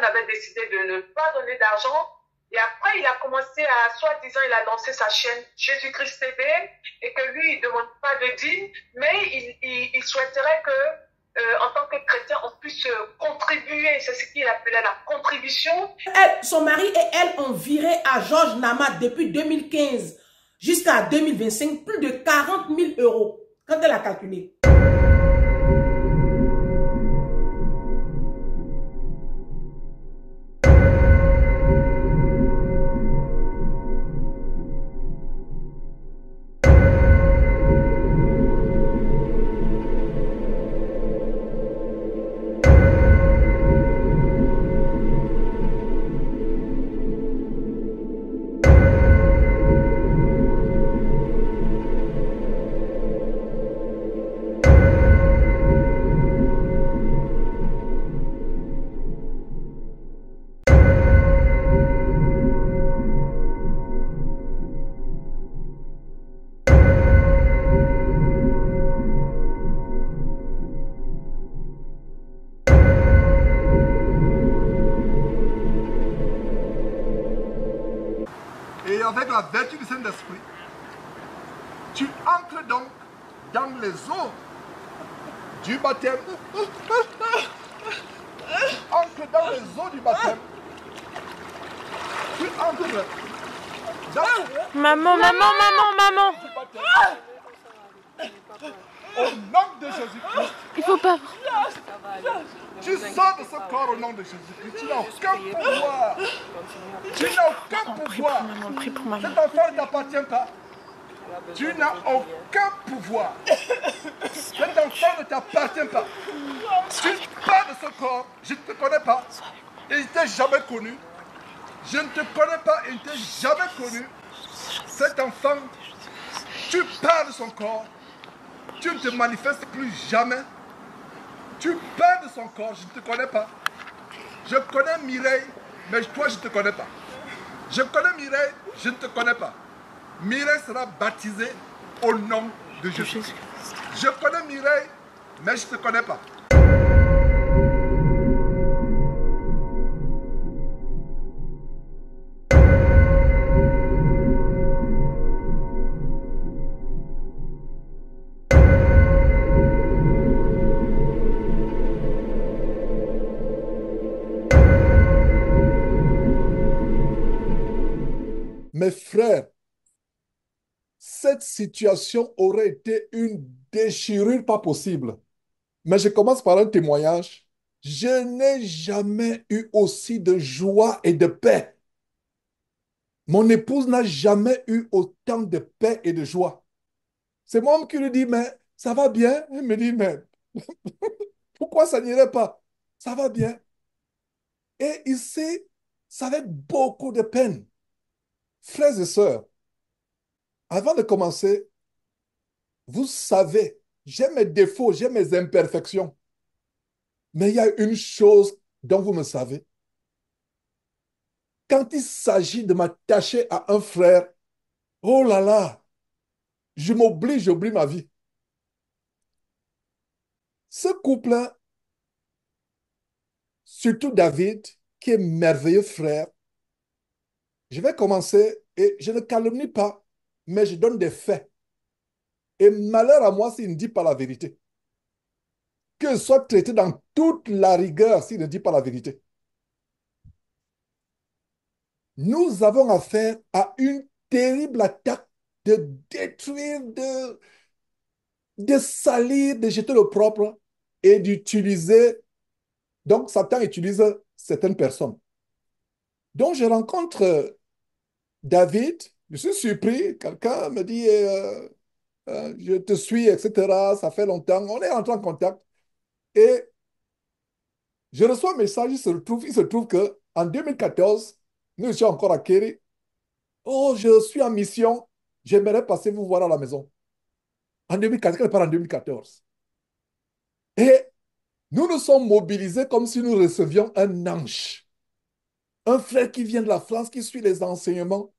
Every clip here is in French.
Stéphane avait décidé de ne pas donner d'argent. Et après, il a commencé à, soi-disant, il a lancé sa chaîne Jésus-Christ TV et que lui, il ne demande pas de dîme, mais il souhaiterait que, en tant que chrétien, on puisse contribuer. C'est ce qu'il appelait la contribution. Elle, son mari et elle ont viré à Georges Namat depuis 2015 jusqu'à 2025 plus de 40 000 euros. Quand elle a calculé. Et avec la vertu du Saint-Esprit, tu entres donc dans les eaux du baptême. Tu entres dans les eaux du baptême. Tu entres dans Maman, maman. au nom de Jésus-Christ. Il faut pas. Tu sors de ce corps au nom de Jésus-Christ. Tu n'as aucun pouvoir. Tu n'as aucun pouvoir. Prie pour maman. Cet enfant ne t'appartient pas. Tu n'as aucun pouvoir. Cet enfant ne t'appartient pas. Tu pars de ce corps. Je ne te connais pas. Et il ne t'a jamais connu. Je ne te connais pas et il ne t'a jamais connu. Cet enfant, tu pars de son corps. Tu ne te manifestes plus jamais. Tu pars de son corps, je ne te connais pas. Je connais Mireille, mais toi, je ne te connais pas. Je connais Mireille, je ne te connais pas. Mireille sera baptisée au nom de Jésus. Je connais Mireille, mais je ne te connais pas. Mes frères, cette situation aurait été une déchirure pas possible. Mais je commence par un témoignage. Je n'ai jamais eu aussi de joie et de paix. Mon épouse n'a jamais eu autant de paix et de joie. C'est moi qui lui dis, mais ça va bien? Elle me dit, mais pourquoi ça n'irait pas? Ça va bien. Et ici, ça va être beaucoup de peine. Frères et sœurs, avant de commencer, vous savez, j'ai mes défauts, j'ai mes imperfections. Mais il y a une chose dont vous me savez. Quand il s'agit de m'attacher à un frère, oh là là, je m'oblige, j'oublie ma vie. Ce couple, surtout David, qui est merveilleux frère, je vais commencer et je ne calomnie pas, mais je donne des faits. Et malheur à moi s'il ne dit pas la vérité. Que soit traité dans toute la rigueur s'il ne dit pas la vérité. Nous avons affaire à une terrible attaque de détruire, de salir, de jeter le propre et d'utiliser. Donc, Satan utilise certaines personnes. Donc, je rencontre David, je suis surpris, quelqu'un me dit je te suis, etc. Ça fait longtemps, on est entré en contact et je reçois un message, il se trouve qu'en 2014, nous étions encore à Kéry. Oh, je suis en mission, j'aimerais passer vous voir à la maison. En 2014, quand je parle en 2014. Et nous nous sommes mobilisés comme si nous recevions un ange. Un frère qui vient de la France, qui suit les enseignements.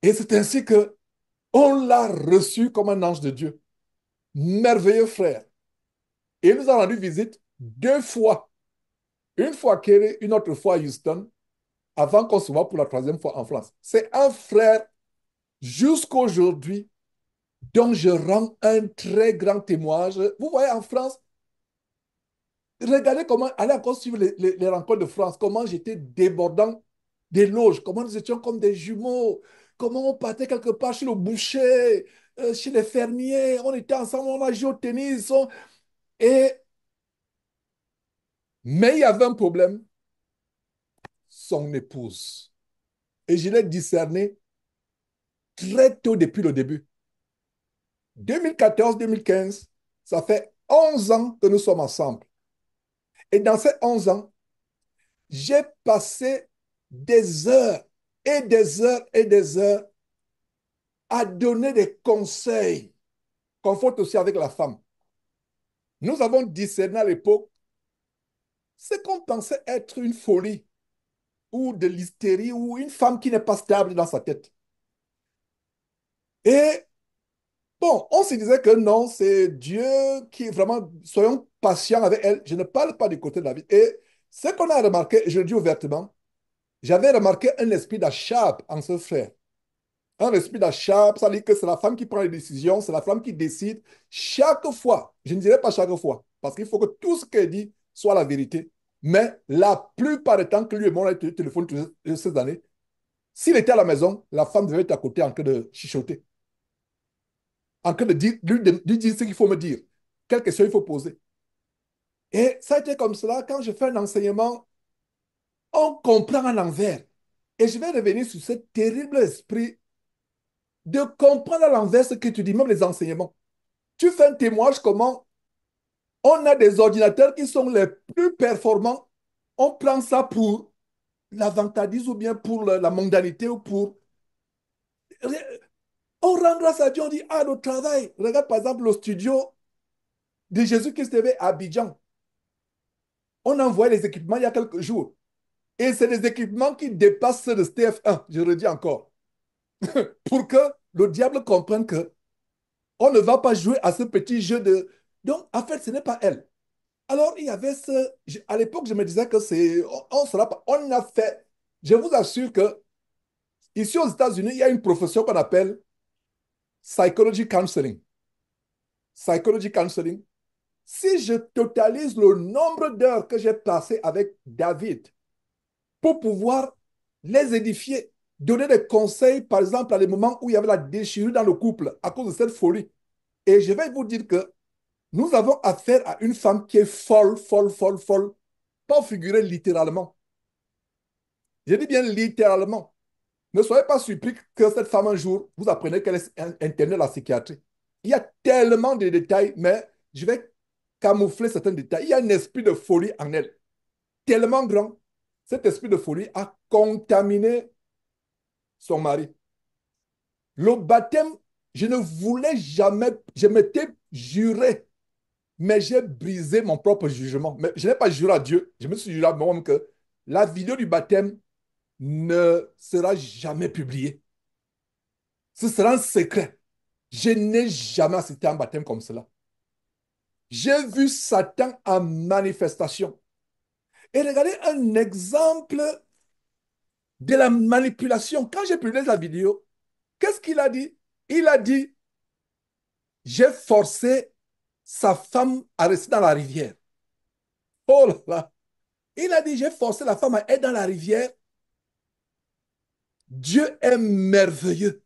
Et c'est ainsi que on l'a reçu comme un ange de Dieu. Merveilleux frère. Et il nous a rendu visite 2 fois. une fois à Kerry, une autre fois à Houston, avant qu'on se voit pour la troisième fois en France. C'est un frère jusqu'à aujourd'hui dont je rends un très grand témoignage. Vous voyez, en France, regardez comment, allez encore suivre les rencontres de France, comment j'étais débordant des loges, comment nous étions comme des jumeaux, comment on partait quelque part chez le boucher, chez les fermiers, on était ensemble, on a joué au tennis. Et... Mais il y avait un problème, son épouse. Et je l'ai discerné très tôt depuis le début. 2014-2015, ça fait 11 ans que nous sommes ensemble. Et dans ces 11 ans, j'ai passé des heures et des heures et des heures à donner des conseils, confort aussi avec la femme. Nous avons discerné à l'époque ce qu'on pensait être une folie ou de l'hystérie ou une femme qui n'est pas stable dans sa tête. Et bon, on se disait que non, c'est Dieu qui est vraiment, soyons patients avec elle. Je ne parle pas du côté de la vie. Et ce qu'on a remarqué, je le dis ouvertement, j'avais remarqué un esprit d'achat en ce frère. Un esprit d'achat, ça veut dire que c'est la femme qui prend les décisions, c'est la femme qui décide chaque fois. Je ne dirais pas chaque fois, parce qu'il faut que tout ce qu'elle dit soit la vérité. Mais la plupart du temps que lui et moi on a eu téléphone toutes ces années, s'il était à la maison, la femme devait être à côté en train de chuchoter, en train de dire, lui dire ce qu'il faut me dire, quelle question il faut poser. Et ça a été comme cela quand je fais un enseignement, on comprend à l'envers. Et je vais revenir sur ce terrible esprit de comprendre à l'envers ce que tu dis, même les enseignements. Tu fais un témoignage comment on a des ordinateurs qui sont les plus performants. On prend ça pour la vantardise ou bien pour la mondanité ou pour... On rend grâce à Dieu, on dit, ah, le travail. Regarde par exemple le studio de Jésus-Christ TV à Abidjan. On a envoyé les équipements il y a quelques jours. Et c'est des équipements qui dépassent ceux de TF1, je le dis encore. Pour que le diable comprenne que on ne va pas jouer à ce petit jeu de... Donc, en fait, ce n'est pas elle. Alors, il y avait ce... À l'époque, je me disais que c'est... On sera pas... On a fait... Je vous assure que ici aux États-Unis, il y a une profession qu'on appelle psychology counseling. Psychology counseling. Si je totalise le nombre d'heures que j'ai passé avec David pour pouvoir les édifier, donner des conseils, par exemple, à des moments où il y avait la déchirure dans le couple à cause de cette folie. Et je vais vous dire que nous avons affaire à une femme qui est folle, folle, folle, folle, pas figurée littéralement. Je dis bien littéralement. Ne soyez pas surpris que cette femme, un jour, vous apprenez qu'elle est internée à la psychiatrie. Il y a tellement de détails, mais je vais camoufler certains détails. Il y a un esprit de folie en elle, tellement grand. Cet esprit de folie a contaminé son mari. Le baptême, je ne voulais jamais, je m'étais juré, mais j'ai brisé mon propre jugement. Mais je n'ai pas juré à Dieu, je me suis juré à moi-même que la vidéo du baptême ne sera jamais publiée. Ce sera un secret. Je n'ai jamais assisté à un baptême comme cela. J'ai vu Satan en manifestation. Et regardez un exemple de la manipulation. Quand j'ai publié la vidéo, qu'est-ce qu'il a dit? Il a dit, j'ai forcé sa femme à rester dans la rivière. Oh là là! Il a dit, j'ai forcé la femme à être dans la rivière. Dieu est merveilleux.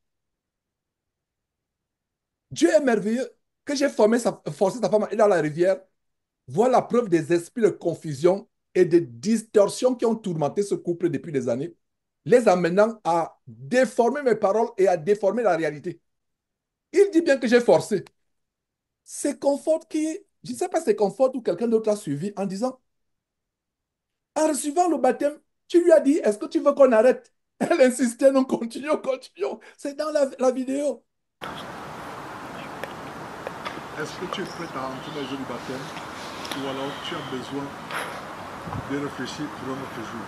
Dieu est merveilleux. Que j'ai forcé sa femme à être dans la rivière. Voilà la preuve des esprits de confusion et de distorsion qui ont tourmenté ce couple depuis des années, les amenant à déformer mes paroles et à déformer la réalité. Il dit bien que j'ai forcé. C'est Comfort qui, je ne sais pas si c'est Comfort ou quelqu'un d'autre a suivi en disant, en recevant le baptême, tu lui as dit, est-ce que tu veux qu'on arrête? Elle insistait, non, continuons, continuons. C'est dans la vidéo. Est-ce que tu es prêt à entrer dans le jeu du baptême ou alors tu as besoin de réfléchir pour un autre jour?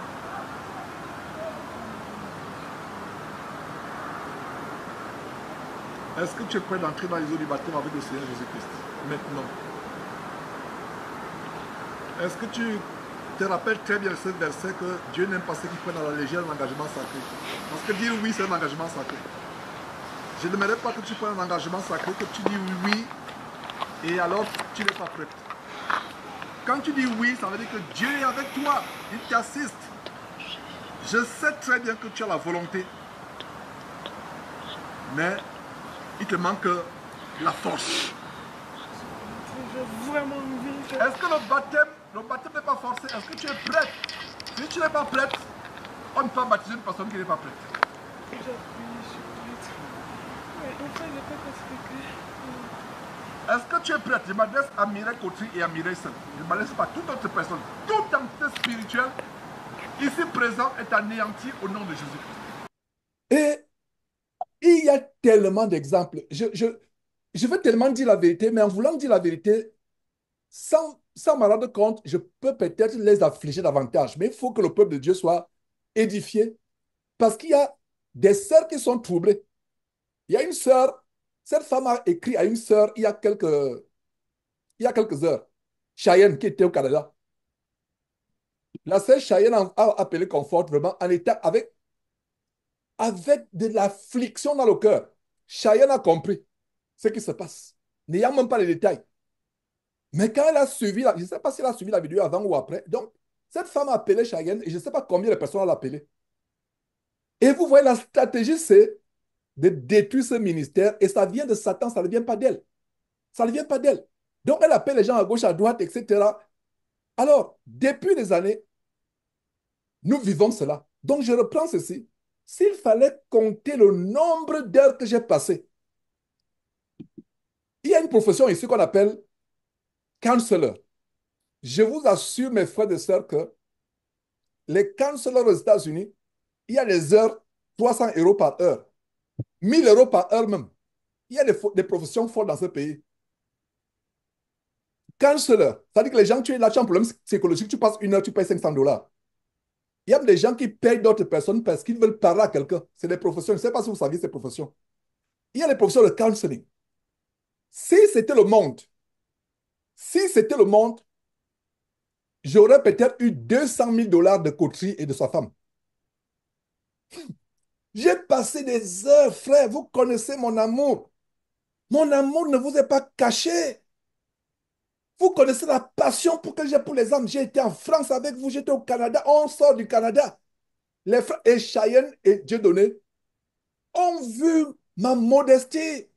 Est-ce que tu es prêt d'entrer dans les eaux du baptême avec le Seigneur Jésus-Christ maintenant? Est-ce que tu te rappelle très bien ce verset que Dieu n'aime pas ceux qui prennent à la légère l'engagement sacré. Parce que dire oui, c'est un engagement sacré. Je n'aimerais pas que tu prennes un engagement sacré, que tu dis oui, et alors tu n'es pas prête. Quand tu dis oui, ça veut dire que Dieu est avec toi, il t'assiste. Je sais très bien que tu as la volonté, mais il te manque la force. J'ai vraiment envie. Est-ce que le baptême n'est pas forcé? Est-ce que tu es prête? Si tu n'es pas prête, on ne peut pas baptiser une personne qui n'est pas prête. J'appuie, je suis prête. Mais enfin, je n'ai pas expliqué. Est-ce que tu es prête? Je m'adresse à Mireille Kotri et à Mireille Seul. Je ne m'adresse pas à toute autre personne. Toute entité spirituelle ici présent est anéantie au nom de Jésus. Et il y a tellement d'exemples. Je veux tellement dire la vérité, mais en voulant dire la vérité, sans m'en rendre compte, je peux peut-être les affliger davantage. Mais il faut que le peuple de Dieu soit édifié parce qu'il y a des sœurs qui sont troublées. Il y a une sœur, cette femme a écrit à une sœur il y a quelques heures, Cheyenne, qui était au Canada. La sœur Cheyenne a appelé Confort vraiment en état avec de l'affliction dans le cœur. Cheyenne a compris ce qui se passe, n'ayant même pas les détails. Mais quand elle a suivi, je ne sais pas si elle a suivi la vidéo avant ou après, donc cette femme a appelé Cheyenne et je ne sais pas combien de personnes elle a appelé. Et vous voyez, la stratégie, c'est de détruire ce ministère et ça vient de Satan, ça ne vient pas d'elle. Ça ne vient pas d'elle. Donc elle appelle les gens à gauche, à droite, etc. Alors, depuis des années, nous vivons cela. Donc je reprends ceci. S'il fallait compter le nombre d'heures que j'ai passées, il y a une profession ici qu'on appelle counselor. Je vous assure, mes frères et sœurs, que les counselors aux États-Unis, il y a des heures, 300 € par heure, 1000 € par heure même. Il y a des professions fortes dans ce pays. Counselor, ça veut dire que les gens, tu es là, tu as un problème psychologique, tu passes une heure, tu payes 500 $. Il y a des gens qui payent d'autres personnes parce qu'ils veulent parler à quelqu'un. C'est des professions. Je ne sais pas si vous saviez ces professions. Il y a les professions de counseling. Si c'était le monde, si c'était le monde, j'aurais peut-être eu 200 000 $ de coterie et de sa femme. J'ai passé des heures, frère. Vous connaissez mon amour. Mon amour ne vous est pas caché. Vous connaissez la passion que j'ai pour les âmes. J'ai été en France avec vous, j'étais au Canada. On sort du Canada. Les frères et Cheyenne et Dieudonné ont vu ma modestie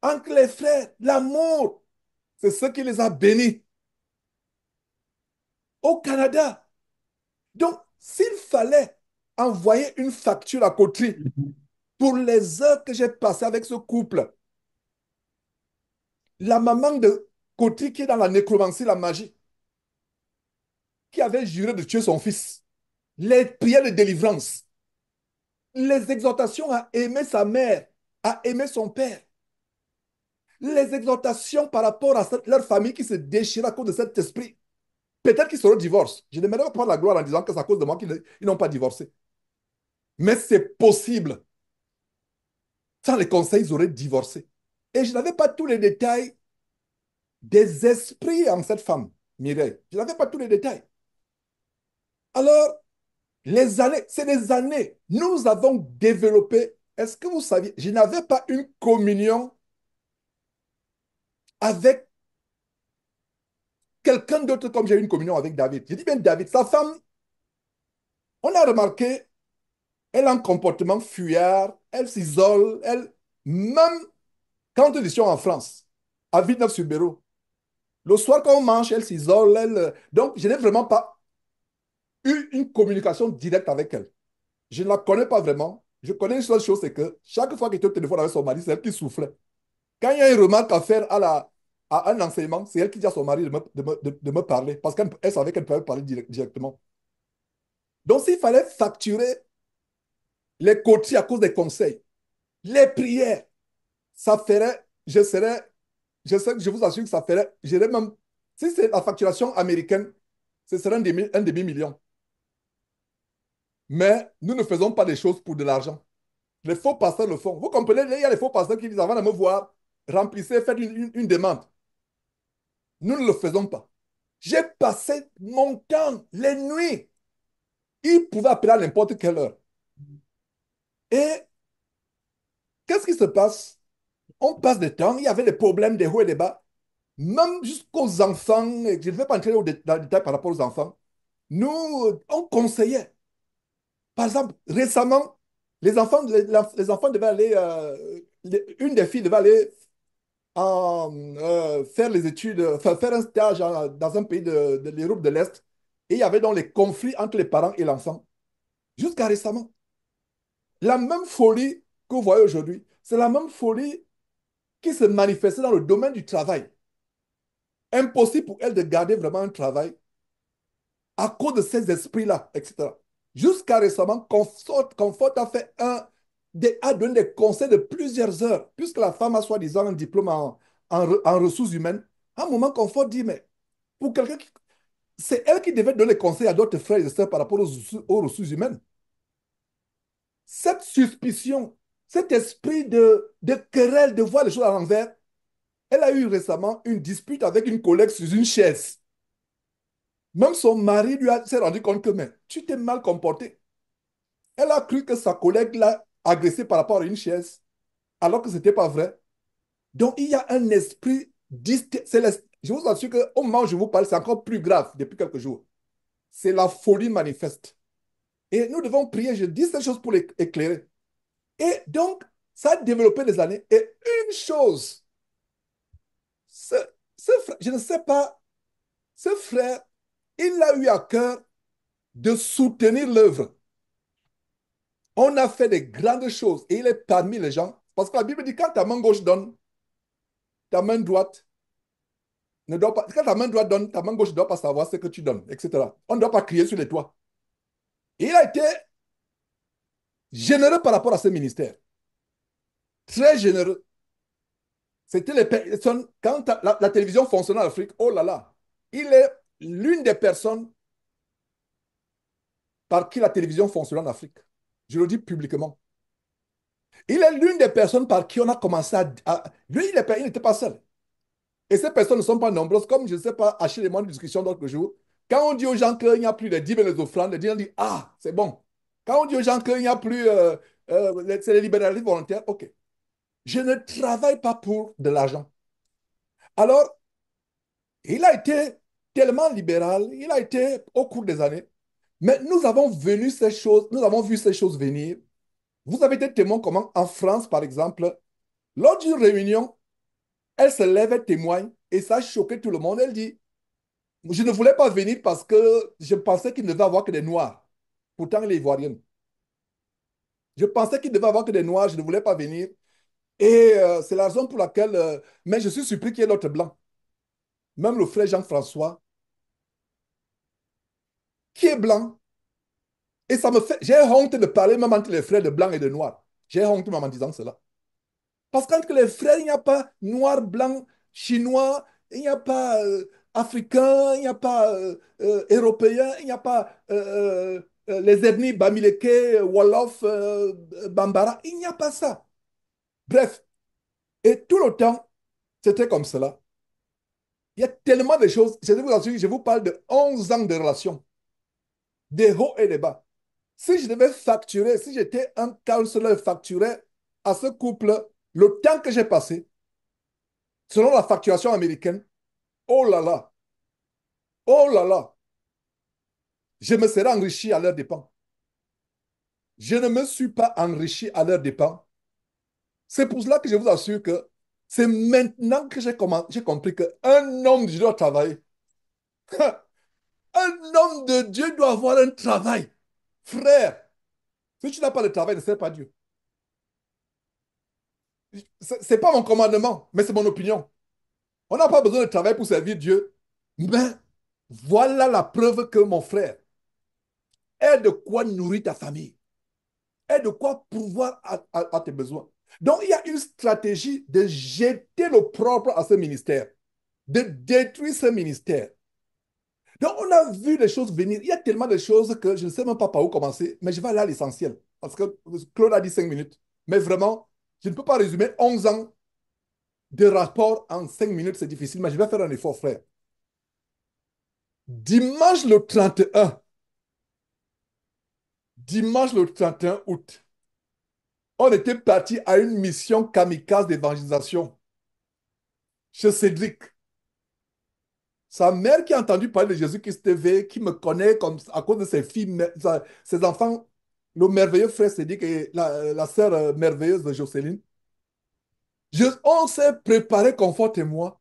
entre les frères. L'amour, c'est ce qui les a bénis au Canada. Donc, s'il fallait envoyer une facture à Coterie pour les heures que j'ai passées avec ce couple, la maman de Coterie qui est dans la nécromancie, la magie, qui avait juré de tuer son fils, les prières de délivrance, les exhortations à aimer sa mère, à aimer son père, les exhortations par rapport à leur famille qui se déchire à cause de cet esprit. Peut-être qu'ils seront divorcés. Je n'aimerais pas prendre la gloire en disant que c'est à cause de moi qu'ils n'ont pas divorcé. Mais c'est possible. Sans les conseils, ils auraient divorcé. Et je n'avais pas tous les détails des esprits en cette femme, Mireille. Je n'avais pas tous les détails. Alors, les années, c'est des années. Nous avons développé, est-ce que vous saviez, je n'avais pas une communion avec quelqu'un d'autre comme j'ai eu une communion avec David. Je dis bien David, sa femme, on a remarqué, elle a un comportement fuyard, elle s'isole, même quand nous étions en France, à Villeneuve-sur-Béraud, le soir quand on mange, elle s'isole, donc je n'ai vraiment pas eu une communication directe avec elle. Je ne la connais pas vraiment. Je connais une seule chose, c'est que chaque fois qu'elle était au téléphone avec son mari, c'est elle qui soufflait. Quand il y a une remarque à faire à un enseignement, c'est elle qui dit à son mari de me parler, parce qu'elle savait qu'elle pouvait parler directement. Donc, s'il fallait facturer les coachs à cause des conseils, les prières, ça ferait, je vous assure que ça ferait, j'irais même, si c'est la facturation américaine, ce serait un demi-million. Mais nous ne faisons pas des choses pour de l'argent. Les faux pasteurs le font. Vous comprenez, il y a les faux pasteurs qui disent avant de me voir, remplissez, faites une demande. Nous ne le faisons pas. J'ai passé mon temps, les nuits. Il pouvait appeler à n'importe quelle heure. Et qu'est-ce qui se passe? On passe du temps, il y avait des problèmes, des hauts et des bas. Même jusqu'aux enfants, et je ne vais pas entrer dans le détail par rapport aux enfants, nous, on conseillait. Par exemple, récemment, les enfants devaient aller, une des filles devait aller faire les études, enfin, faire un stage dans un pays de l'Europe de l'Est. Et il y avait donc les conflits entre les parents et l'enfant. Jusqu'à récemment. La même folie que vous voyez aujourd'hui, c'est la même folie qui se manifestait dans le domaine du travail. Impossible pour elle de garder vraiment un travail à cause de ces esprits-là, etc. Jusqu'à récemment, Comfort a fait a donné des conseils de plusieurs heures, puisque la femme a soi-disant un diplôme en ressources humaines. À un moment, Comfort dit, mais pour quelqu'un qui... C'est elle qui devait donner des conseils à d'autres frères et sœurs par rapport aux ressources humaines. Cette suspicion, cet esprit de querelle, de voir les choses à l'envers, elle a eu récemment une dispute avec une collègue sur une chaise. Même son mari s'est rendu compte que, mais tu t'es mal comporté. Elle a cru que sa collègue l'a agressé par rapport à une chaise, alors que ce n'était pas vrai. Donc, il y a un esprit Je vous assure qu'au moment où je vous parle, c'est encore plus grave depuis quelques jours. C'est la folie manifeste. Et nous devons prier. Je dis ces choses pour l'éclairer. Et donc, ça a développé des années. Et une chose, ce, je ne sais pas, ce frère, il a eu à cœur de soutenir l'œuvre. On a fait des grandes choses et il est parmi les gens. Parce que la Bible dit quand ta main gauche donne, ta main droite ne doit pas. Quand ta main droite donne, ta main gauche ne doit pas savoir ce que tu donnes, etc. On ne doit pas crier sur les toits. Et il a été généreux par rapport à ce ministère. Très généreux. C'était les personnes. Quand la télévision fonctionnait en Afrique, oh là là, il est l'une des personnes par qui la télévision fonctionne en Afrique. Je le dis publiquement. Il est l'une des personnes par qui on a commencé lui, il n'était pas seul. Et ces personnes ne sont pas nombreuses, comme je ne sais pas, Achille et moi, une discussion d'autres jours. Quand on dit aux gens qu'il n'y a plus de 10 000 les offrandes, les gens disent, ah, c'est bon. Quand on dit aux gens qu'il n'y a plus, c'est les libéralistes volontaires, ok. Je ne travaille pas pour de l'argent. Alors, il a été tellement libéral, il a été au cours des années, mais nous avons nous avons vu ces choses venir. Vous avez été témoin comment, en France, par exemple, lors d'une réunion, elle se lève, elle témoigne, et ça a choqué tout le monde. Elle dit, je ne voulais pas venir parce que je pensais qu'il ne devait avoir que des Noirs. Pourtant, elle est ivoirienne. Je pensais qu'il devait avoir que des Noirs, je ne voulais pas venir. Et c'est la raison pour laquelle... mais je suis surpris qu'il y ait d'autres Blancs. Même le frère Jean-François, qui est blanc. Et ça me fait... J'ai honte de parler même entre les frères de Blancs et de Noirs. J'ai honte même en disant cela. Parce qu'entre les frères, il n'y a pas noir, blanc, chinois, il n'y a pas africain, il n'y a pas européen, il n'y a pas les ethnies Bamileke, Wolof, Bambara. Il n'y a pas ça. Bref, et tout le temps, c'était comme cela. Il y a tellement de choses. Je vous assure, je vous parle de 11 ans de relation, des hauts et des bas. Si je devais facturer, si j'étais un counselor facturé à ce couple, le temps que j'ai passé, selon la facturation américaine, oh là là, oh là là, je me serais enrichi à leur dépens. Je ne me suis pas enrichi à leur dépens. C'est pour cela que je vous assure que c'est maintenant que j'ai compris qu'un homme de Dieu doit travailler. Un homme de Dieu doit avoir un travail. Frère, si tu n'as pas de travail, ne sers pas Dieu. Ce n'est pas mon commandement, mais c'est mon opinion. On n'a pas besoin de travail pour servir Dieu. Mais voilà la preuve que mon frère ait de quoi nourrir ta famille, ait de quoi pourvoir à tes besoins. Donc, il y a une stratégie de jeter le propre à ce ministère, de détruire ce ministère. Donc, on a vu les choses venir. Il y a tellement de choses que je ne sais même pas par où commencer, mais je vais aller à l'essentiel. Parce que Claude a dit 5 minutes. Mais vraiment, je ne peux pas résumer 11 ans de rapport en 5 minutes, c'est difficile, mais je vais faire un effort, frère. Dimanche le 31, dimanche le 31 août, on était parti à une mission kamikaze d'évangélisation chez Cédric. Sa mère qui a entendu parler de Jésus-Christ TV, qui me connaît comme, à cause de ses filles, ses enfants, le merveilleux frère Cédric et la sœur merveilleuse de Jocelyne. On s'est préparé, Confort et moi,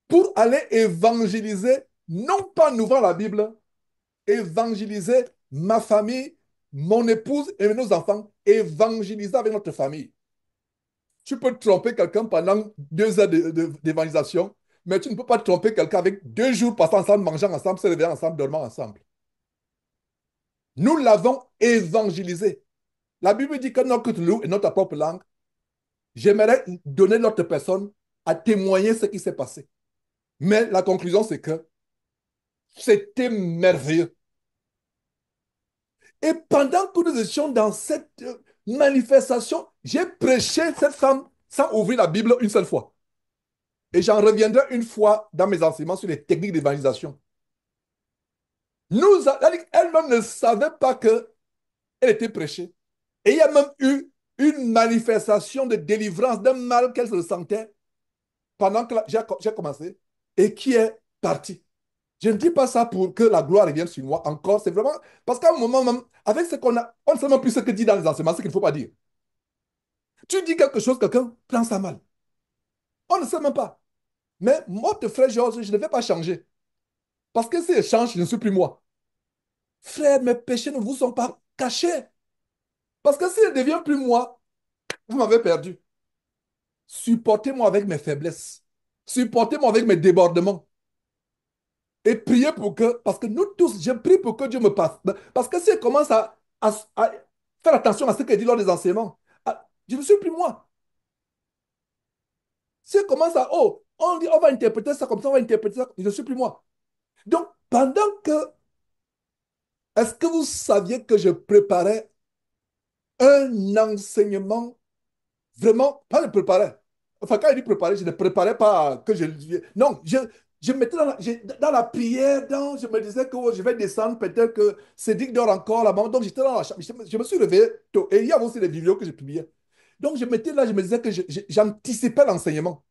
pour aller évangéliser, non pas nous vendre la Bible, évangéliser ma famille, mon épouse et nos enfants, évangéliser avec notre famille. Tu peux tromper quelqu'un pendant 2 heures d'évangélisation, mais tu ne peux pas tromper quelqu'un avec 2 jours passant ensemble, mangeant ensemble, se réveillant ensemble, dormant ensemble. Nous l'avons évangélisé. La Bible dit que notre loup est notre propre langue. J'aimerais donner notre personne à témoigner ce qui s'est passé. Mais la conclusion, c'est que c'était merveilleux. Et pendant que nous étions dans cette manifestation, j'ai prêché cette femme sans ouvrir la Bible une seule fois. Et j'en reviendrai une fois dans mes enseignements sur les techniques d'évangélisation. Elle-même ne savait pas qu'elle était prêchée. Et il y a même eu une manifestation de délivrance d'un mal qu'elle se sentait pendant que j'ai commencé et qui est parti. Je ne dis pas ça pour que la gloire revienne sur moi encore. C'est vraiment parce qu'à un moment même, avec ce qu'on a, on ne sait même plus ce que dit dans les enseignements, ce qu'il ne faut pas dire. Tu dis quelque chose, quelqu'un prend ça mal. On ne sait même pas. Mais moi, frère Georges, je ne vais pas changer. Parce que si je change, je ne suis plus moi. Frère, mes péchés ne vous sont pas cachés. Parce que si je ne deviens plus moi, vous m'avez perdu. Supportez-moi avec mes faiblesses. Supportez-moi avec mes débordements. Et priez pour que, parce que nous tous, je prie pour que Dieu me passe. Parce que si je commence à faire attention à ce qu'il dit lors des enseignements, je ne suis plus moi. Si je commence on dit, on va interpréter ça comme ça, on va interpréter ça, je ne suis plus moi. Donc, pendant que, est-ce que vous saviez que je préparais un enseignement, vraiment, pas le préparer. Enfin, quand il dit préparer, je ne préparais pas que je... Non, je mettais dans la prière, je me disais que je vais descendre, peut-être que Cédric dort encore là-bas. Donc, j'étais dans la chambre. Je me suis réveillé tôt. Et il y a aussi des vidéos que je publiais. Donc, je mettais là, je me disais que j'anticipais l'enseignement.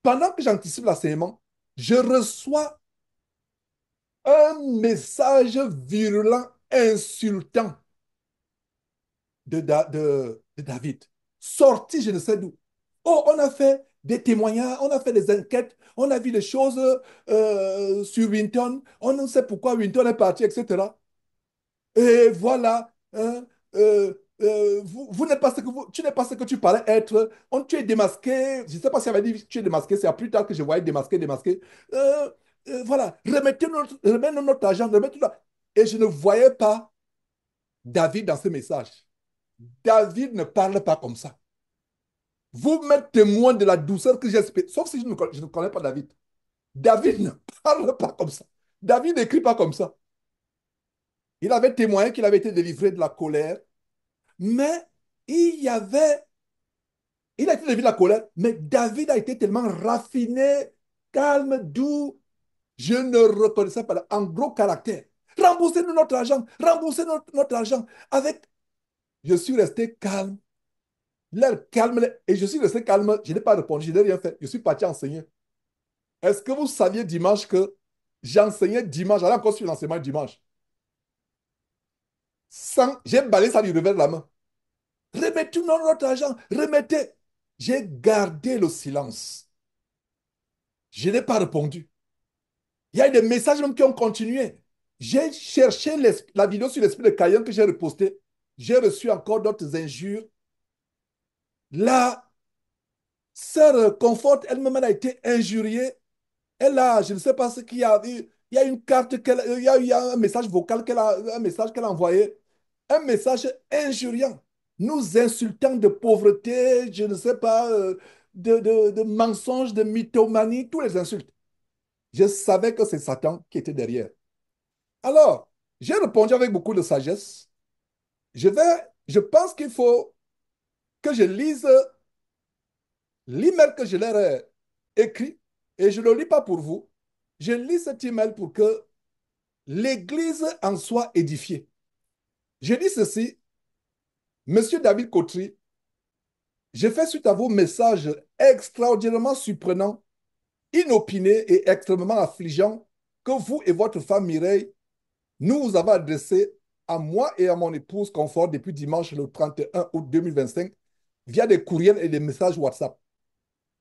Pendant que j'anticipe l'enseignement, je reçois un message virulent, insultant de David. Sorti, je ne sais d'où. Oh, on a fait des témoignages, on a fait des enquêtes, on a vu des choses sur Winton, on ne sait pourquoi Winton est parti, etc. Et voilà, hein, vous n'êtes pas ce que tu n'es pas ce que tu parlais être. Tu es démasqué. Je ne sais pas si elle avait dit que tu es démasqué. C'est plus tard que je voyais démasqué, démasqué. Voilà, remettez notre argent, remettez-le. Et je ne voyais pas David dans ce message. David ne parle pas comme ça. Vous m'êtes témoin de la douceur que j'espère. Sauf si je ne connais pas David. David ne parle pas comme ça. David n'écrit pas comme ça. Il avait témoigné qu'il avait été délivré de la colère, mais il y avait, il a été délivré de la colère, mais David a été tellement raffiné, calme, doux. Je ne reconnaissais pas en gros caractère. Remboursez-nous notre argent, remboursez notre argent. Je suis resté calme. L'air calme, et je suis resté calme. Je n'ai pas répondu, je n'ai rien fait. Je suis parti enseigner. Est-ce que vous saviez dimanche que j'enseignais dimanche, j'allais encore sur l'enseignement dimanche. J'ai balayé ça du revers de la main. Remettez-nous notre argent, remettez. J'ai gardé le silence. Je n'ai pas répondu. Il y a eu des messages même qui ont continué. J'ai cherché la vidéo sur l'esprit de Caïn que j'ai reposté. J'ai reçu encore d'autres injures. La sœur Confort elle-même a été injuriée. Elle a, je ne sais pas ce qu'il y a eu. Il y a une carte, il y a un message vocal un message qu'elle a envoyé. Un message injuriant, nous insultant de pauvreté, je ne sais pas, de mensonges, de mythomanie, tous les insultes. Je savais que c'est Satan qui était derrière. Alors, j'ai répondu avec beaucoup de sagesse. Je pense qu'il faut que je lise l'email que je leur ai écrit et je ne le lis pas pour vous. Je lis cet email pour que l'Église en soit édifiée. Je dis ceci, Monsieur David Kotri, j'ai fait suite à vos messages extraordinairement surprenants, inopinés et extrêmement affligeants que vous et votre femme Mireille nous avez adressés à moi et à mon épouse Confort depuis dimanche le 31 août 2025 via des courriels et des messages WhatsApp.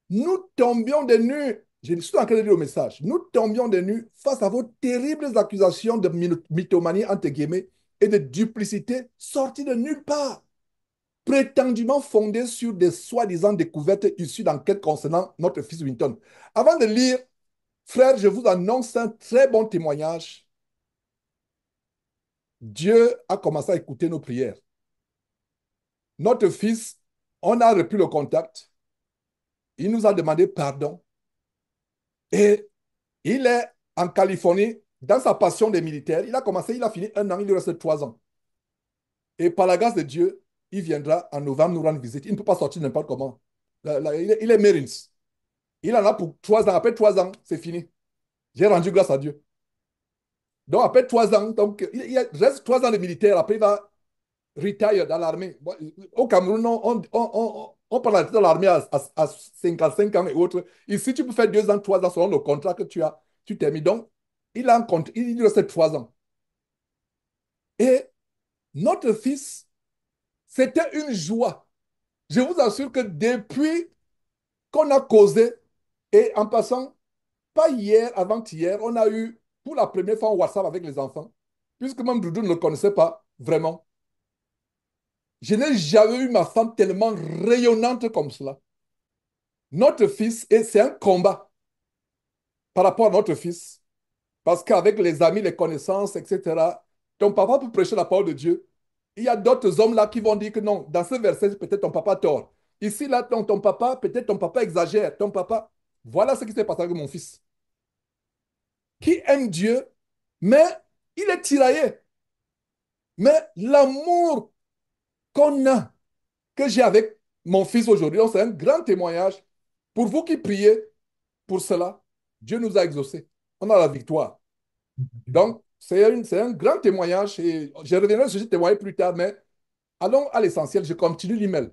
Nous tombions des nues, je suis en train de lire le message, nous tombions des nues face à vos terribles accusations de mythomanie, entre guillemets, et de duplicité sorties de nulle part, prétendument fondées sur des soi-disant découvertes issues d'enquêtes concernant notre fils Winton. Avant de lire, frère, je vous annonce un très bon témoignage. Dieu a commencé à écouter nos prières. Notre fils, on a repris le contact. Il nous a demandé pardon. Et il est en Californie, dans sa passion des militaires. Il a commencé, il a fini 1 an, il lui reste 3 ans. Et par la grâce de Dieu, il viendra en novembre nous rendre visite. Il ne peut pas sortir n'importe comment. Il est Marines. Il en a pour 3 ans. Après 3 ans, c'est fini. J'ai rendu grâce à Dieu. Donc, après 3 ans, donc, il reste 3 ans de militaire. Après, il va retire dans l'armée. Bon, au Cameroun, on prend la retraite dans l'armée à 55 ans et autres. Ici, tu peux faire 2 ans, 3 ans selon le contrat que tu as. Tu termines. Donc, il lui reste 3 ans. Et notre fils, c'était une joie. Je vous assure que depuis qu'on a causé, et en passant, pas hier, avant-hier, on a eu pour la première fois un WhatsApp avec les enfants, puisque même Doudou ne le connaissait pas vraiment. Je n'ai jamais eu ma femme tellement rayonnante comme cela. Notre fils, et c'est un combat par rapport à notre fils, parce qu'avec les amis, les connaissances, etc., ton papa peut prêcher la parole de Dieu. Il y a d'autres hommes là qui vont dire que non, dans ce verset, peut-être ton papa a tort. Ici, là, ton papa, peut-être ton papa exagère. Ton papa, voilà ce qui s'est passé avec mon fils, qui aime Dieu, mais il est tiraillé. Mais l'amour qu'on a, que j'ai avec mon fils aujourd'hui, c'est un grand témoignage. Pour vous qui priez pour cela, Dieu nous a exaucés. On a la victoire. Donc, c'est un grand témoignage et je reviendrai sur ce témoignage plus tard, mais allons à l'essentiel. Je continue l'email.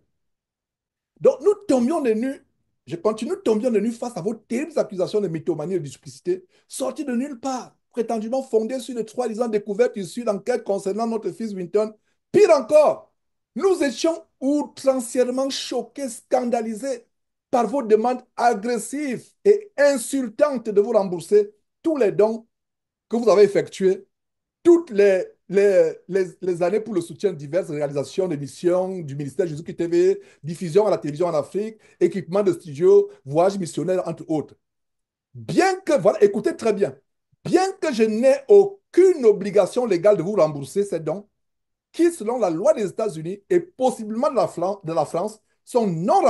Donc, nous tombions de nues. Je continue, tombions de nues face à vos terribles accusations de mythomanie et de duplicité, sorties de nulle part, prétendument fondées sur les 3 découvertes issues d'enquêtes concernant notre fils Winton. Pire encore, nous étions outrancièrement choqués, scandalisés par vos demandes agressives et insultantes de vous rembourser tous les dons que vous avez effectués toutes les années pour le soutien de diverses réalisations d'émissions du ministère Jésus-Christ TV, diffusion à la télévision en Afrique, équipement de studio, voyages missionnaires, entre autres. Bien que, voilà, écoutez très bien, bien que je n'ai aucune obligation légale de vous rembourser ces dons, qui, selon la loi des États-Unis et possiblement de la France, sont non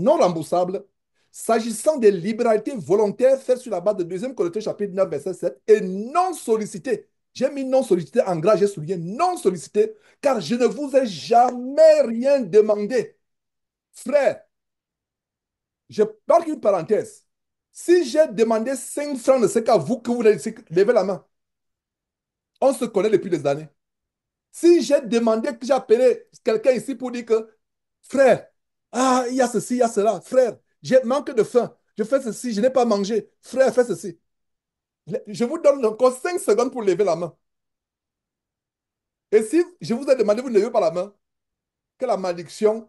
remboursables, s'agissant des libéralités volontaires faites sur la base de 2 Corinthiens chapitre 9, verset 7, et non sollicitées. J'ai mis non sollicité en gras, j'ai souligné non sollicité, car je ne vous ai jamais rien demandé. Frère, je marque une parenthèse. Si j'ai demandé 5 francs de ce qu'à vous que vous levez la main, on se connaît depuis des années. Si j'ai demandé que j'ai appelé quelqu'un ici pour dire que, frère, ah, il y a ceci, il y a cela, frère, j'ai manque de faim, je fais ceci, je n'ai pas mangé, frère, fais ceci. Je vous donne encore 5 secondes pour lever la main. Et si je vous ai demandé, vous ne levez pas la main, que la malédiction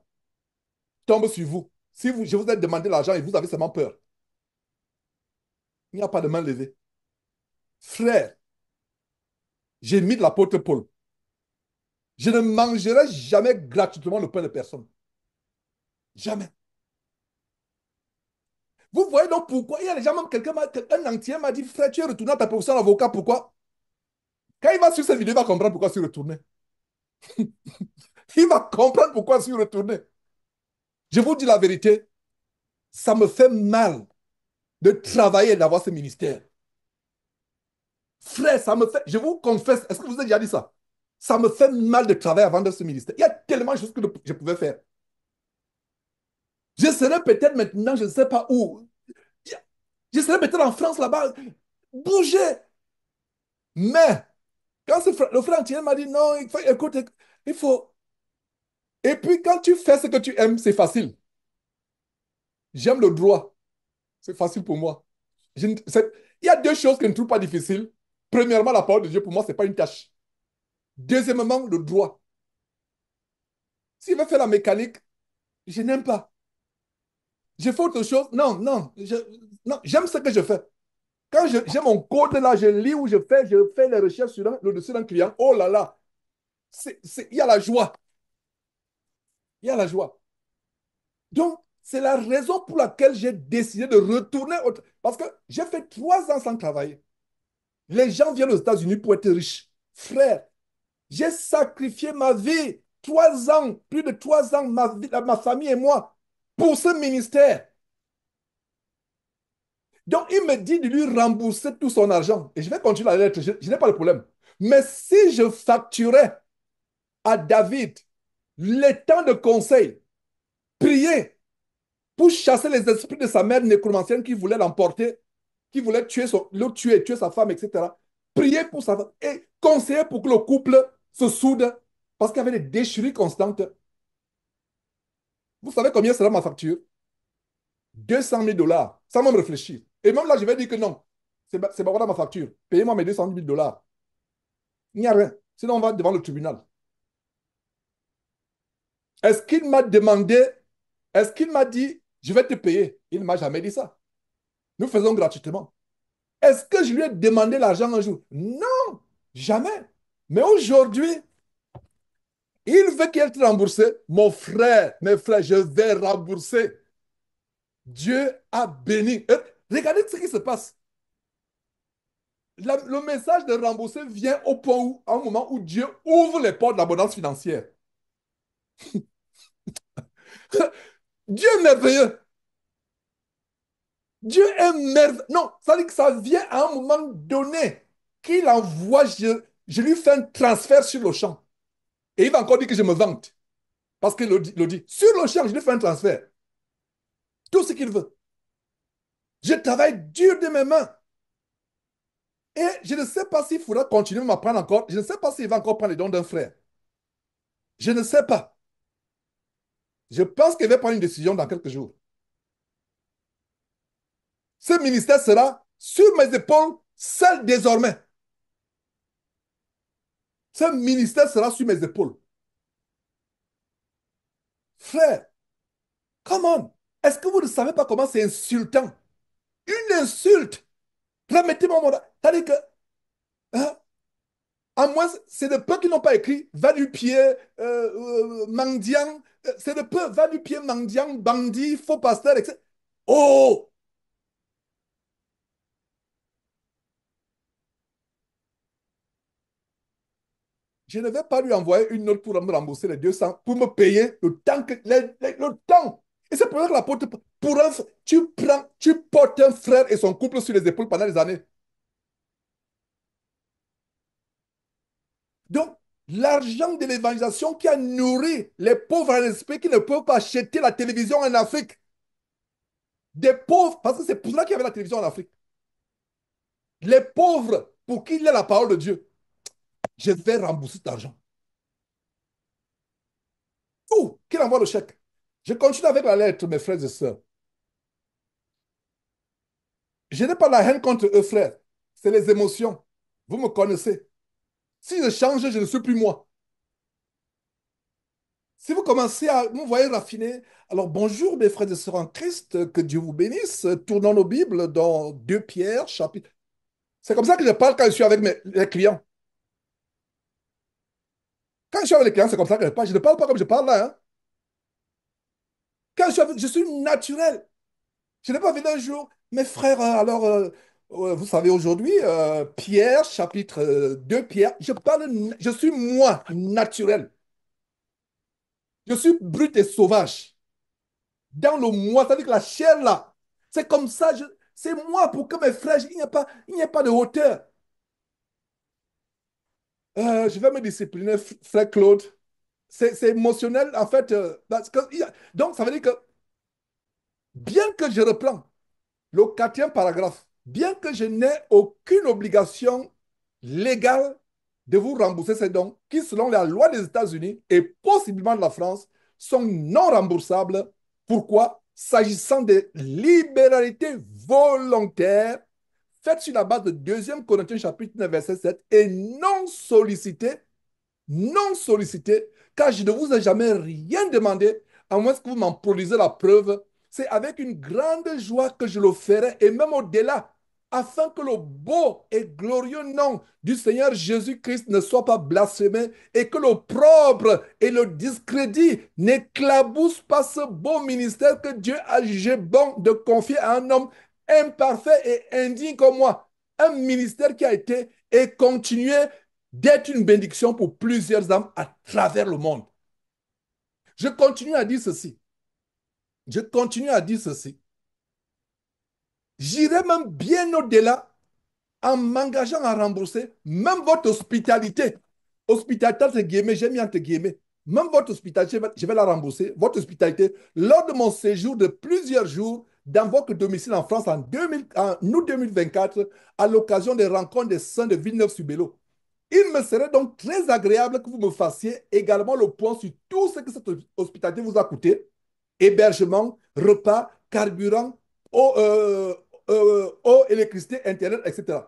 tombe sur vous. Si je vous ai demandé l'argent et vous avez seulement peur, il n'y a pas de main levée. Frère, j'ai mis de l'apôtre Paul. Je ne mangerai jamais gratuitement le pain de personne. Jamais. Vous voyez donc pourquoi il y a des gens, même un entier m'a dit, frère, tu es retourné à ta profession d'avocat, pourquoi? Quand il va sur cette vidéo, il va comprendre pourquoi je suis retourné. Il va comprendre pourquoi je suis retourné. Je vous dis la vérité, ça me fait mal de travailler et d'avoir ce ministère. Frère, ça me fait, je vous confesse, est-ce que vous avez déjà dit ça? Ça me fait mal de travailler avant de ce ministère. Il y a tellement de choses que je pouvais faire. Je serais peut-être maintenant, je ne sais pas où. Je serais peut-être en France là-bas. Bougez. Mais, quand le frère entier m'a dit, non, il faut, écoute, il faut. Et puis, quand tu fais ce que tu aimes, c'est facile. J'aime le droit. C'est facile pour moi. Il y a deux choses que je ne trouve pas difficiles. Premièrement, la parole de Dieu, pour moi, ce n'est pas une tâche. Deuxièmement, le droit. S'il veut faire la mécanique, je n'aime pas. Je fais autre chose. Non, non. Non, j'aime ce que je fais. Quand j'ai mon code là, je lis ou je fais les recherches sur le dossier d'un client. Oh là là, il y a la joie. Il y a la joie. Donc, c'est la raison pour laquelle j'ai décidé de retourner. Parce que j'ai fait 3 ans sans travailler. Les gens viennent aux États-Unis pour être riches. Frère, j'ai sacrifié ma vie. 3 ans, plus de 3 ans, ma famille et moi, pour ce ministère. Donc, il me dit de lui rembourser tout son argent. Et je vais continuer la lettre, je n'ai pas de problème. Mais si je facturais à David les temps de conseil, prier pour chasser les esprits de sa mère nécromancienne qui voulait l'emporter, qui voulait le tuer, tuer sa femme, etc. Prier pour sa femme et conseiller pour que le couple se soude parce qu'il y avait des déchirures constantes. Vous savez combien sera ma facture? 200 000 $, sans même réfléchir. Et même là, je vais dire que non. C'est pas voilà ma facture. Payez-moi mes 200 000 $. Il n'y a rien. Sinon, on va devant le tribunal. Est-ce qu'il m'a demandé, est-ce qu'il m'a dit, je vais te payer? Il ne m'a jamais dit ça. Nous faisons gratuitement. Est-ce que je lui ai demandé l'argent un jour? Non, jamais. Mais aujourd'hui, il veut qu'il te rembourse. Mon frère, mes frères, je vais rembourser. Dieu a béni. Regardez ce qui se passe. Le message de rembourser vient au point où, à un moment où Dieu ouvre les portes de l'abondance financière. Dieu est merveilleux. Dieu est merveilleux. Non, ça veut dire que ça vient à un moment donné qu'il envoie, je lui fais un transfert sur le champ. Et il va encore dire que je me vante. Parce qu'il le dit. Sur le champ, je lui fais un transfert. Tout ce qu'il veut. Je travaille dur de mes mains. Et je ne sais pas s'il faudra continuer à m'apprendre encore. Je ne sais pas s'il va encore prendre les dons d'un frère. Je ne sais pas. Je pense qu'il va prendre une décision dans quelques jours. Ce ministère sera sur mes épaules, seul désormais. Ce ministère sera sur mes épaules. Frère, come on. Est-ce que vous ne savez pas comment c'est insultant? Une insulte. Remettez-moi mon... C'est-à-dire que, hein, à moins, c'est de peu qui n'ont pas écrit va du pied, mendiant. C'est de peu va du pied, mendiant, bandit, faux pasteur, etc. Oh! Je ne vais pas lui envoyer une note pour me rembourser les 200, pour me payer le temps que, le temps. Et c'est pour ça que l'apôtre, tu portes un frère et son couple sur les épaules pendant des années. Donc, l'argent de l'évangélisation qui a nourri les pauvres en esprit qui ne peuvent pas acheter la télévision en Afrique. Des pauvres, parce que c'est pour ça qu'il y avait la télévision en Afrique. Les pauvres, pour qui il y a la parole de Dieu, je vais rembourser cet argent. Tout, qu'il envoie le chèque. Je continue avec la lettre, mes frères et sœurs. Je n'ai pas la haine contre eux, frères. C'est les émotions. Vous me connaissez. Si je change, je ne suis plus moi. Si vous commencez à me voir raffiner, alors bonjour mes frères et sœurs en Christ, que Dieu vous bénisse. Tournons nos Bibles dans 2 Pierre, chapitre. C'est comme ça que je parle quand je suis avec les clients. Quand je suis avec les clients, c'est comme ça que je parle. Je ne parle pas comme je parle là, hein. Quand je suis naturel. Je n'ai pas vu un jour, mes frères, alors, vous savez, aujourd'hui, Pierre, chapitre 2, Pierre, je suis moi, naturel. Je suis brut et sauvage. Dans le moi, c'est-à-dire que la chair là, c'est comme ça, c'est moi pour que mes frères, il n'y a pas de hauteur. Je vais me discipliner, frère Claude. C'est émotionnel, en fait. Donc, ça veut dire que, bien que je reprends le 4e paragraphe, bien que je n'ai aucune obligation légal de vous rembourser ces dons qui, selon la loi des États-Unis et possiblement de la France, sont non remboursables. Pourquoi? S'agissant des libéralités volontaires faites sur la base de 2 Corinthiens chapitre 9, verset 7 et non sollicité, car je ne vous ai jamais rien demandé, à moins que vous m'en produisez la preuve. C'est avec une grande joie que je le ferai, et même au-delà, afin que le beau et glorieux nom du Seigneur Jésus-Christ ne soit pas blasphémé et que l'opprobre et le discrédit n'éclaboussent pas ce beau ministère que Dieu a jugé bon de confier à un homme imparfait et indigne comme moi. Un ministère qui a été et continué d'être une bénédiction pour plusieurs âmes à travers le monde. Je continue à dire ceci. Je continue à dire ceci. J'irai même bien au-delà en m'engageant à rembourser même votre hospitalité. Hospitalité, entre guillemets, j'ai mis entre guillemets. Même votre hospitalité, je vais la rembourser. Votre hospitalité, lors de mon séjour de plusieurs jours dans votre domicile en France en août 2024, à l'occasion des rencontres des saints de Villeneuve-sur-Bélo. Il me serait donc très agréable que vous me fassiez également le point sur tout ce que cette hospitalité vous a coûté. Hébergement, repas, carburant, eau, électricité, Internet, etc.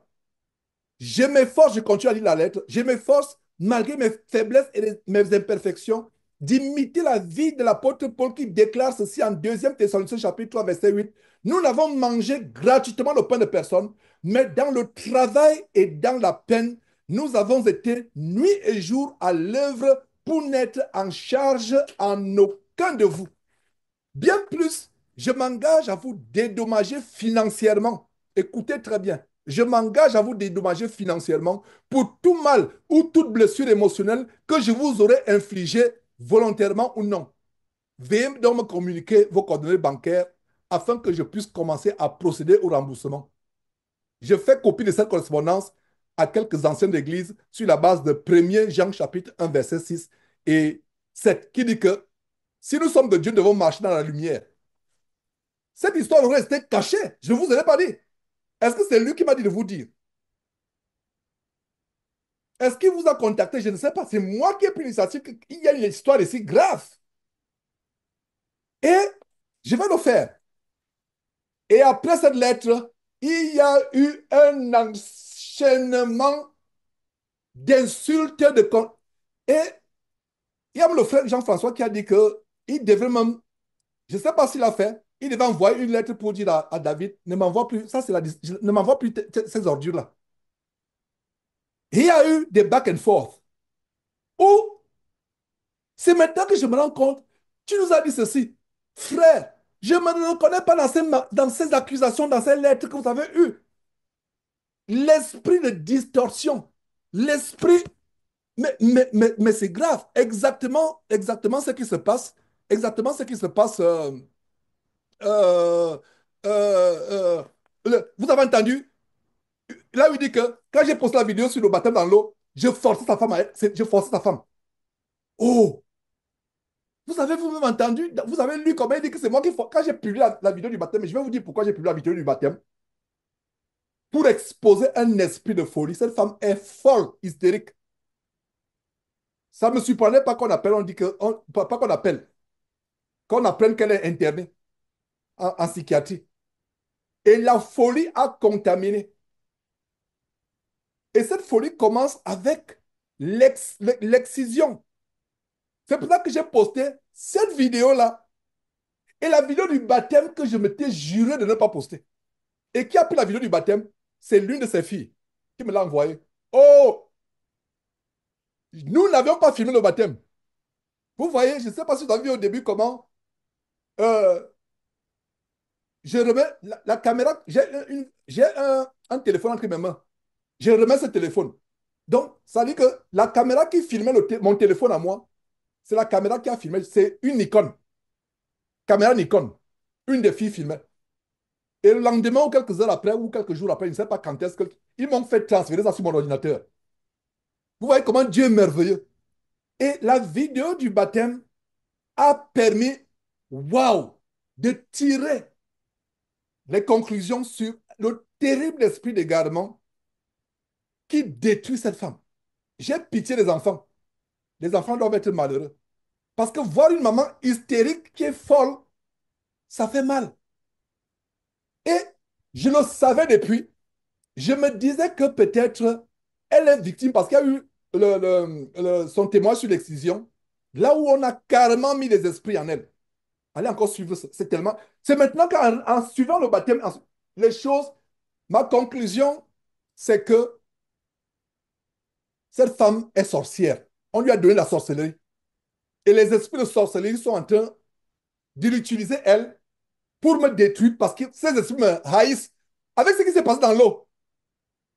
Je m'efforce, je continue à lire la lettre, je m'efforce, malgré mes faiblesses et mes imperfections, d'imiter la vie de l'apôtre Paul qui déclare ceci en 2 Thessaloniciens chapitre 3, verset 8. Nous n'avons mangé gratuitement le pain de personne, mais dans le travail et dans la peine, nous avons été nuit et jour à l'œuvre pour n'être en charge en aucun de vous. Bien plus, je m'engage à vous dédommager financièrement. Écoutez très bien. Je m'engage à vous dédommager financièrement pour tout mal ou toute blessure émotionnelle que je vous aurais infligé volontairement ou non. Veuillez donc me communiquer vos coordonnées bancaires afin que je puisse commencer à procéder au remboursement. Je fais copie de cette correspondance à quelques anciens d'église sur la base de 1er Jean chapitre 1 verset 6 et 7 qui dit que si nous sommes de Dieu, nous devons marcher dans la lumière. Cette histoire aurait resté cachée. Je ne vous ai pas dit. Est-ce que c'est lui qui m'a dit de vous dire? Est-ce qu'il vous a contacté? Je ne sais pas. C'est moi qui ai pris l'initiative qu'il y a une histoire ici grave. Et je vais le faire. Et après cette lettre, il y a eu un enchaînement d'insultes. Et il y a le frère Jean-François qui a dit qu'il devait même, je ne sais pas s'il a fait, il devait envoyer une lettre pour dire à David, ne m'envoie plus, ça c'est ne m'envoie plus ces ordures-là. Il y a eu des back and forth. Où c'est maintenant que je me rends compte, tu nous as dit ceci, frère, je ne me reconnais pas dans ces accusations, dans ces lettres que vous avez eues. L'esprit de distorsion, l'esprit, mais c'est grave, exactement ce qui se passe, exactement ce qui se passe. Euh, euh, vous avez entendu? Là, il dit que quand j'ai posté la vidéo sur le baptême dans l'eau, je forçais sa femme je forçais sa femme. Oh! Vous avez vous-même entendu? Vous avez lu comment il dit que c'est moi qui force. Quand j'ai publié la vidéo du baptême, je vais vous dire pourquoi j'ai publié la vidéo du baptême. Pour exposer un esprit de folie. Cette femme est folle, hystérique. Ça ne me surprenait pas qu'on appelle, on dit que, pas qu'on appelle, qu'on apprenne qu'elle est internée en psychiatrie. Et la folie a contaminé. Et cette folie commence avec l'excision. C'est pour ça que j'ai posté cette vidéo-là et la vidéo du baptême que je m'étais juré de ne pas poster. Et qui a pris la vidéo du baptême? C'est l'une de ses filles qui me l'a envoyée. Oh! Nous n'avions pas filmé le baptême. Vous voyez, je ne sais pas si vous avez vu au début comment euh, je remets la caméra. J'ai un téléphone entre mes mains. Je remets ce téléphone. Donc, ça dit que la caméra qui filmait mon téléphone à moi, c'est la caméra qui a filmé. C'est une Nikon. Caméra Nikon. Une des filles filmait. Et le lendemain ou quelques heures après ou quelques jours après, je ne sais pas quand est-ce qu'ils m'ont fait transférer ça sur mon ordinateur. Vous voyez comment Dieu est merveilleux. Et la vidéo du baptême a permis, waouh, de tirer les conclusions sur le terrible esprit d'égarement qui détruit cette femme. J'ai pitié des enfants. Les enfants doivent être malheureux. Parce que voir une maman hystérique qui est folle, ça fait mal. Et je le savais depuis. Je me disais que peut-être elle est victime parce qu'il y a eu son témoin sur l'excision, là où on a carrément mis les esprits en elle. Allez encore suivre, c'est tellement. C'est maintenant qu'en suivant le baptême, les choses, ma conclusion, c'est que cette femme est sorcière. On lui a donné la sorcellerie. Et les esprits de sorcellerie sont en train de l'utiliser, elle, pour me détruire parce que ces esprits me haïssent. Avec ce qui s'est passé dans l'eau,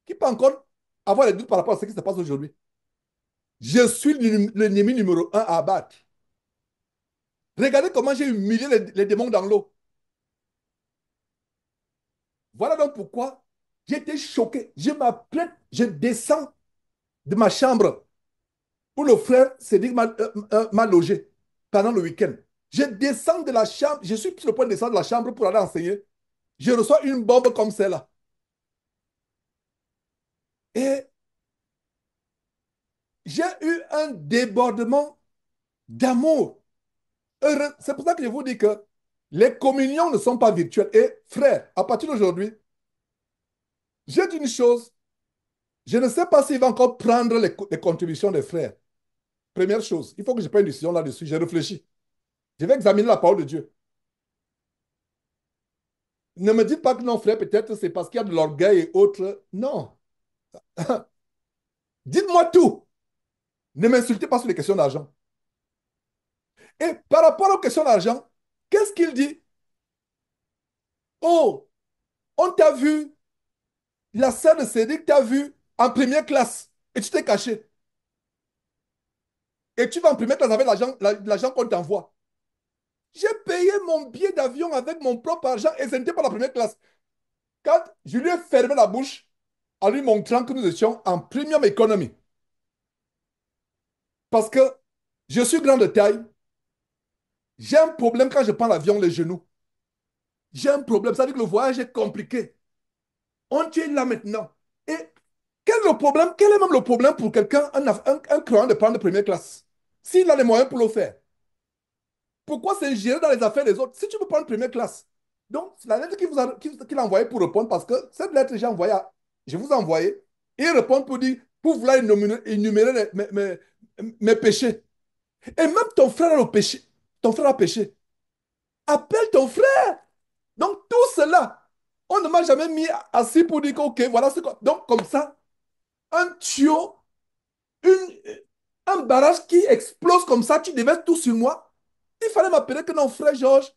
qui peut encore avoir des doutes par rapport à ce qui se passe aujourd'hui. Je suis l'ennemi numéro un à abattre. Regardez comment j'ai humilié les démons dans l'eau. Voilà donc pourquoi j'étais choqué. Je m'apprête, je descends de ma chambre où le frère Cédric m'a logé pendant le week-end. Je descends de la chambre, je suis sur le point de descendre de la chambre pour aller enseigner. Je reçois une bombe comme celle-là. Et j'ai eu un débordement d'amour. C'est pour ça que je vous dis que les communions ne sont pas virtuelles. Et frère, à partir d'aujourd'hui, j'ai dit une chose. Je ne sais pas s'il va encore prendre les contributions des frères. Première chose, il faut que je prenne une décision là-dessus. J'ai réfléchi. Je vais examiner la parole de Dieu. Ne me dites pas que non, frère, peut-être c'est parce qu'il y a de l'orgueil et autres. Non. Dites-moi tout. Ne m'insultez pas sur les questions d'argent. Et par rapport aux questions d'argent, qu'est-ce qu'il dit? Oh, on t'a vu, la sœur de Cédric t'a vu en première classe et tu t'es caché. Et tu vas en première classe avec l'argent qu'on t'envoie. J'ai payé mon billet d'avion avec mon propre argent et ce n'était pas la première classe. Quand je lui ai fermé la bouche en lui montrant que nous étions en premium economy. Parce que je suis grand de taille, j'ai un problème quand je prends l'avion, les genoux. J'ai un problème, ça veut dire que le voyage est compliqué. On tient là maintenant. Et quel est le problème? Quel est même le problème pour quelqu'un, un croyant de prendre première classe? S'il a les moyens pour le faire. Pourquoi s'ingérer dans les affaires des autres? Si tu veux prendre première classe. Donc, c'est la lettre qu'il a envoyée pour répondre, parce que cette lettre, je vous ai envoyé. Et il répond pour dire, pour vouloir énumérer mes péchés. Et même ton frère a le péché. Ton frère a péché. Appelle ton frère. Donc, tout cela, on ne m'a jamais mis assis pour dire que, OK, voilà ce que. Donc, comme ça, un tuyau, une, un barrage qui explose comme ça, tu déverses tout sur moi. Il fallait m'appeler que non, frère Georges,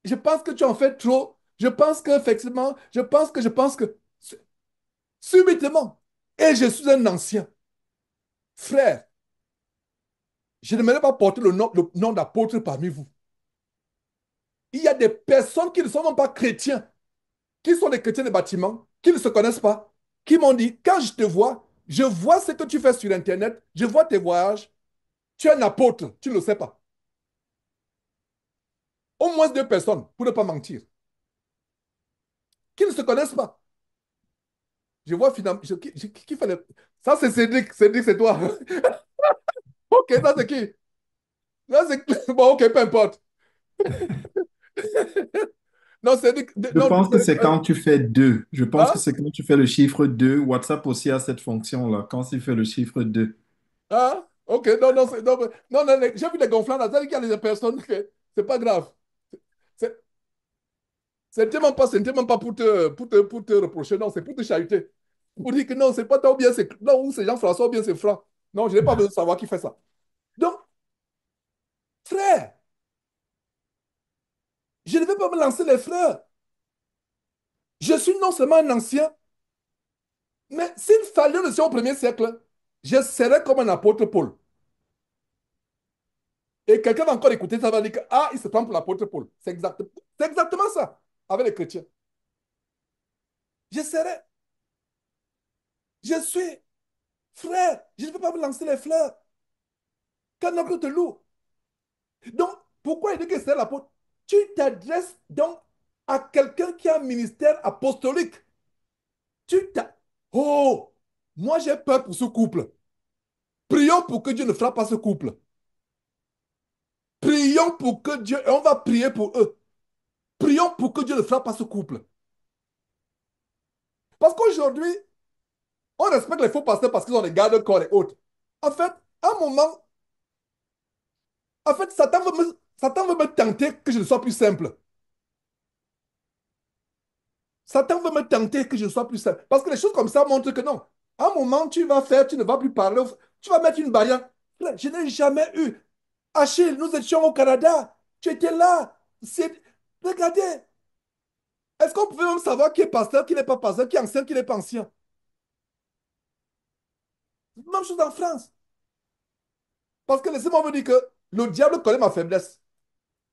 je pense que tu en fais trop. Je pense qu'effectivement, je pense que. Subitement. Et je suis un ancien. Frère, je n'aimerais pas porter le nom d'apôtre parmi vous. Il y a des personnes qui ne sont même pas chrétiens, qui sont des chrétiens de bâtiment, qui ne se connaissent pas, qui m'ont dit, quand je te vois, je vois ce que tu fais sur Internet, je vois tes voyages, tu es un apôtre, tu ne le sais pas. Au moins deux personnes, pour ne pas mentir, qui ne se connaissent pas. Je vois finalement, qui fait le. Ça, c'est Cédric. Cédric, c'est toi. OK, ça, c'est qui? Là, c'est. Bon, OK, peu importe. Non, Cédric. Je Non, pense que c'est quand tu fais 2. Je pense que hein? c'est quand tu fais le chiffre 2. WhatsApp aussi a cette fonction-là, quand il fait le chiffre 2. Hein? OK, non, non, non, non, j'ai vu les gonflants là. C'est-à-dire qu'il y a des personnes que c'est pas grave. C'est c'est tellement pas pour te reprocher. Non, c'est pour te chahuter. Pour dire que non, c'est pas toi ou bien c'est. Non, ou c'est Jean-François ou bien c'est Franck. Non, je n'ai pas besoin de savoir qui fait ça. Donc, frère, je ne vais pas me lancer les fleurs. Je suis non seulement un ancien, mais s'il fallait le au premier siècle, je serais comme un apôtre Paul. Et quelqu'un va encore écouter ça, va dire que, ah, il se prend pour l'apôtre Paul. C'est exactement ça avec les chrétiens. Je serais, je suis frère, je ne peux pas me lancer les fleurs. Quand oncle te loue. Donc, pourquoi il dit que c'est l'apôtre? Tu t'adresses donc à quelqu'un qui a un ministère apostolique. Tu t'as. Oh! Moi, j'ai peur pour ce couple. Prions pour que Dieu ne frappe pas ce couple. Prions pour que Dieu, et on va prier pour eux. Prions pour que Dieu ne frappe pas ce couple. Parce qu'aujourd'hui, on respecte les faux pasteurs parce qu'ils ont des gardes-corps et autres. En fait, à un moment, en fait, Satan veut me tenter que je ne sois plus simple. Satan veut me tenter que je sois plus simple. Parce que les choses comme ça montrent que non. À un moment, tu vas faire, tu ne vas plus parler. Tu vas mettre une barrière. Je n'ai jamais eu. Achille, nous étions au Canada. Tu étais là. Regardez. Est-ce qu'on pouvait même savoir qui est pasteur, qui n'est pas pasteur, qui est ancien, qui n'est pas ancien? Même chose en France. Parce que laissez-moi vous dire que le diable connaît ma faiblesse.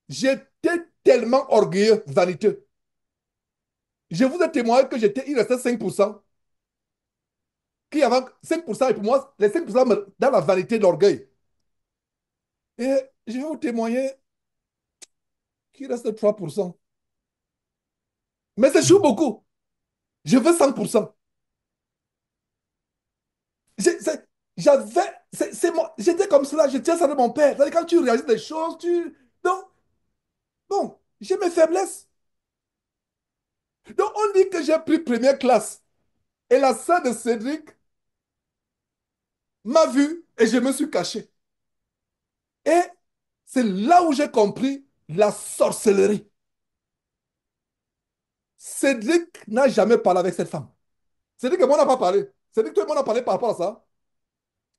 J'étais tellement orgueilleux, vaniteux. Je vous ai témoigné que il restait 5%. Qu'il y avait 5% et pour moi, les 5% dans la vanité de l'orgueil. Et je vais vous témoigner qu'il reste 3%. Mais c'est chaud beaucoup. Je veux 100%. J'avais, j'étais comme cela, je tiens ça de mon père. C'est-à-dire, quand tu réalises des choses, donc, bon, j'ai mes faiblesses. Donc, on dit que j'ai pris première classe. Et la sœur de Cédric m'a vu et je me suis caché. Et c'est là où j'ai compris la sorcellerie. Cédric n'a jamais parlé avec cette femme. Cédric et moi, on n'a pas parlé. Cédric, toi et moi, on a parlé par rapport à ça.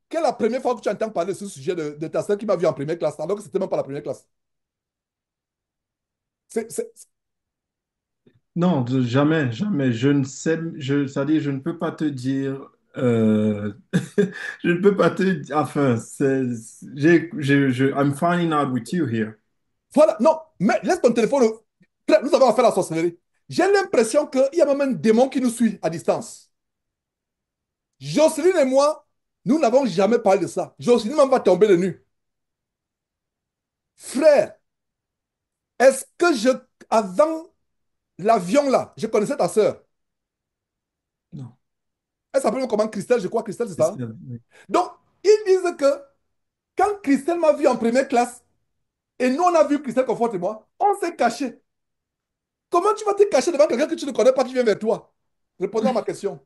Quelle est la première fois que tu entends parler de ce sujet de ta sœur qui m'a vu en première classe, alors que c'était même pas la première classe? C'est, c'est- Non, jamais, jamais. Je ne sais, c'est-à-dire, je ne peux pas te dire, je ne peux pas te dire, enfin, I'm finding out with you here. Voilà, non, mais laisse ton téléphone. Frère, nous avons affaire à la sorcellerie. J'ai l'impression qu'il y a même un démon qui nous suit à distance. Jocelyne et moi, nous n'avons jamais parlé de ça. Jocelyne même va tomber de nu. Frère, est-ce que avant l'avion là, je connaissais ta sœur? Non, Elle s'appelle comment? Christelle, je crois, Christelle, c'est ça, hein? Christelle, oui. Donc, ils disent que quand Christelle m'a vu en première classe, et nous on a vu Christelle Confort et moi, on s'est caché. Comment tu vas te cacher devant quelqu'un que tu ne connais pas qui vient vers toi? Répondez à ma question.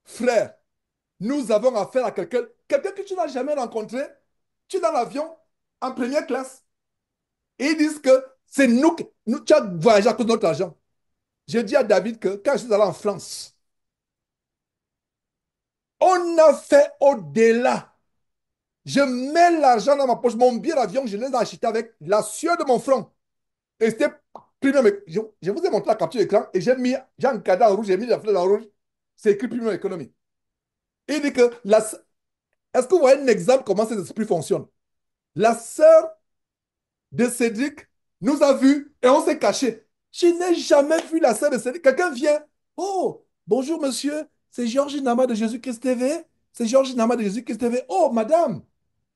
Frère, nous avons affaire à quelqu'un que tu n'as jamais rencontré. Tu es dans l'avion en première classe. Et ils disent que c'est tu as voyagé à cause de notre argent. J'ai dit à David que quand je suis allé en France, on a fait au-delà. Je mets l'argent dans ma poche. Mon billet d'avion, je l'ai acheté avec la sueur de mon front. Et c'était premium. Je vous ai montré la capture d'écran et j'ai encadré en rouge, j'ai mis la fleur en rouge. C'est écrit premium économie. Il dit que est-ce que vous voyez un exemple comment ces esprits fonctionnent? La sœur de Cédric nous a vus et on s'est caché. Je n'ai jamais vu la sœur de Cédric. Quelqu'un vient. Oh, bonjour monsieur, c'est Georges Nama de Jésus-Christ TV. C'est Georges Nama de Jésus-Christ TV. Oh, madame.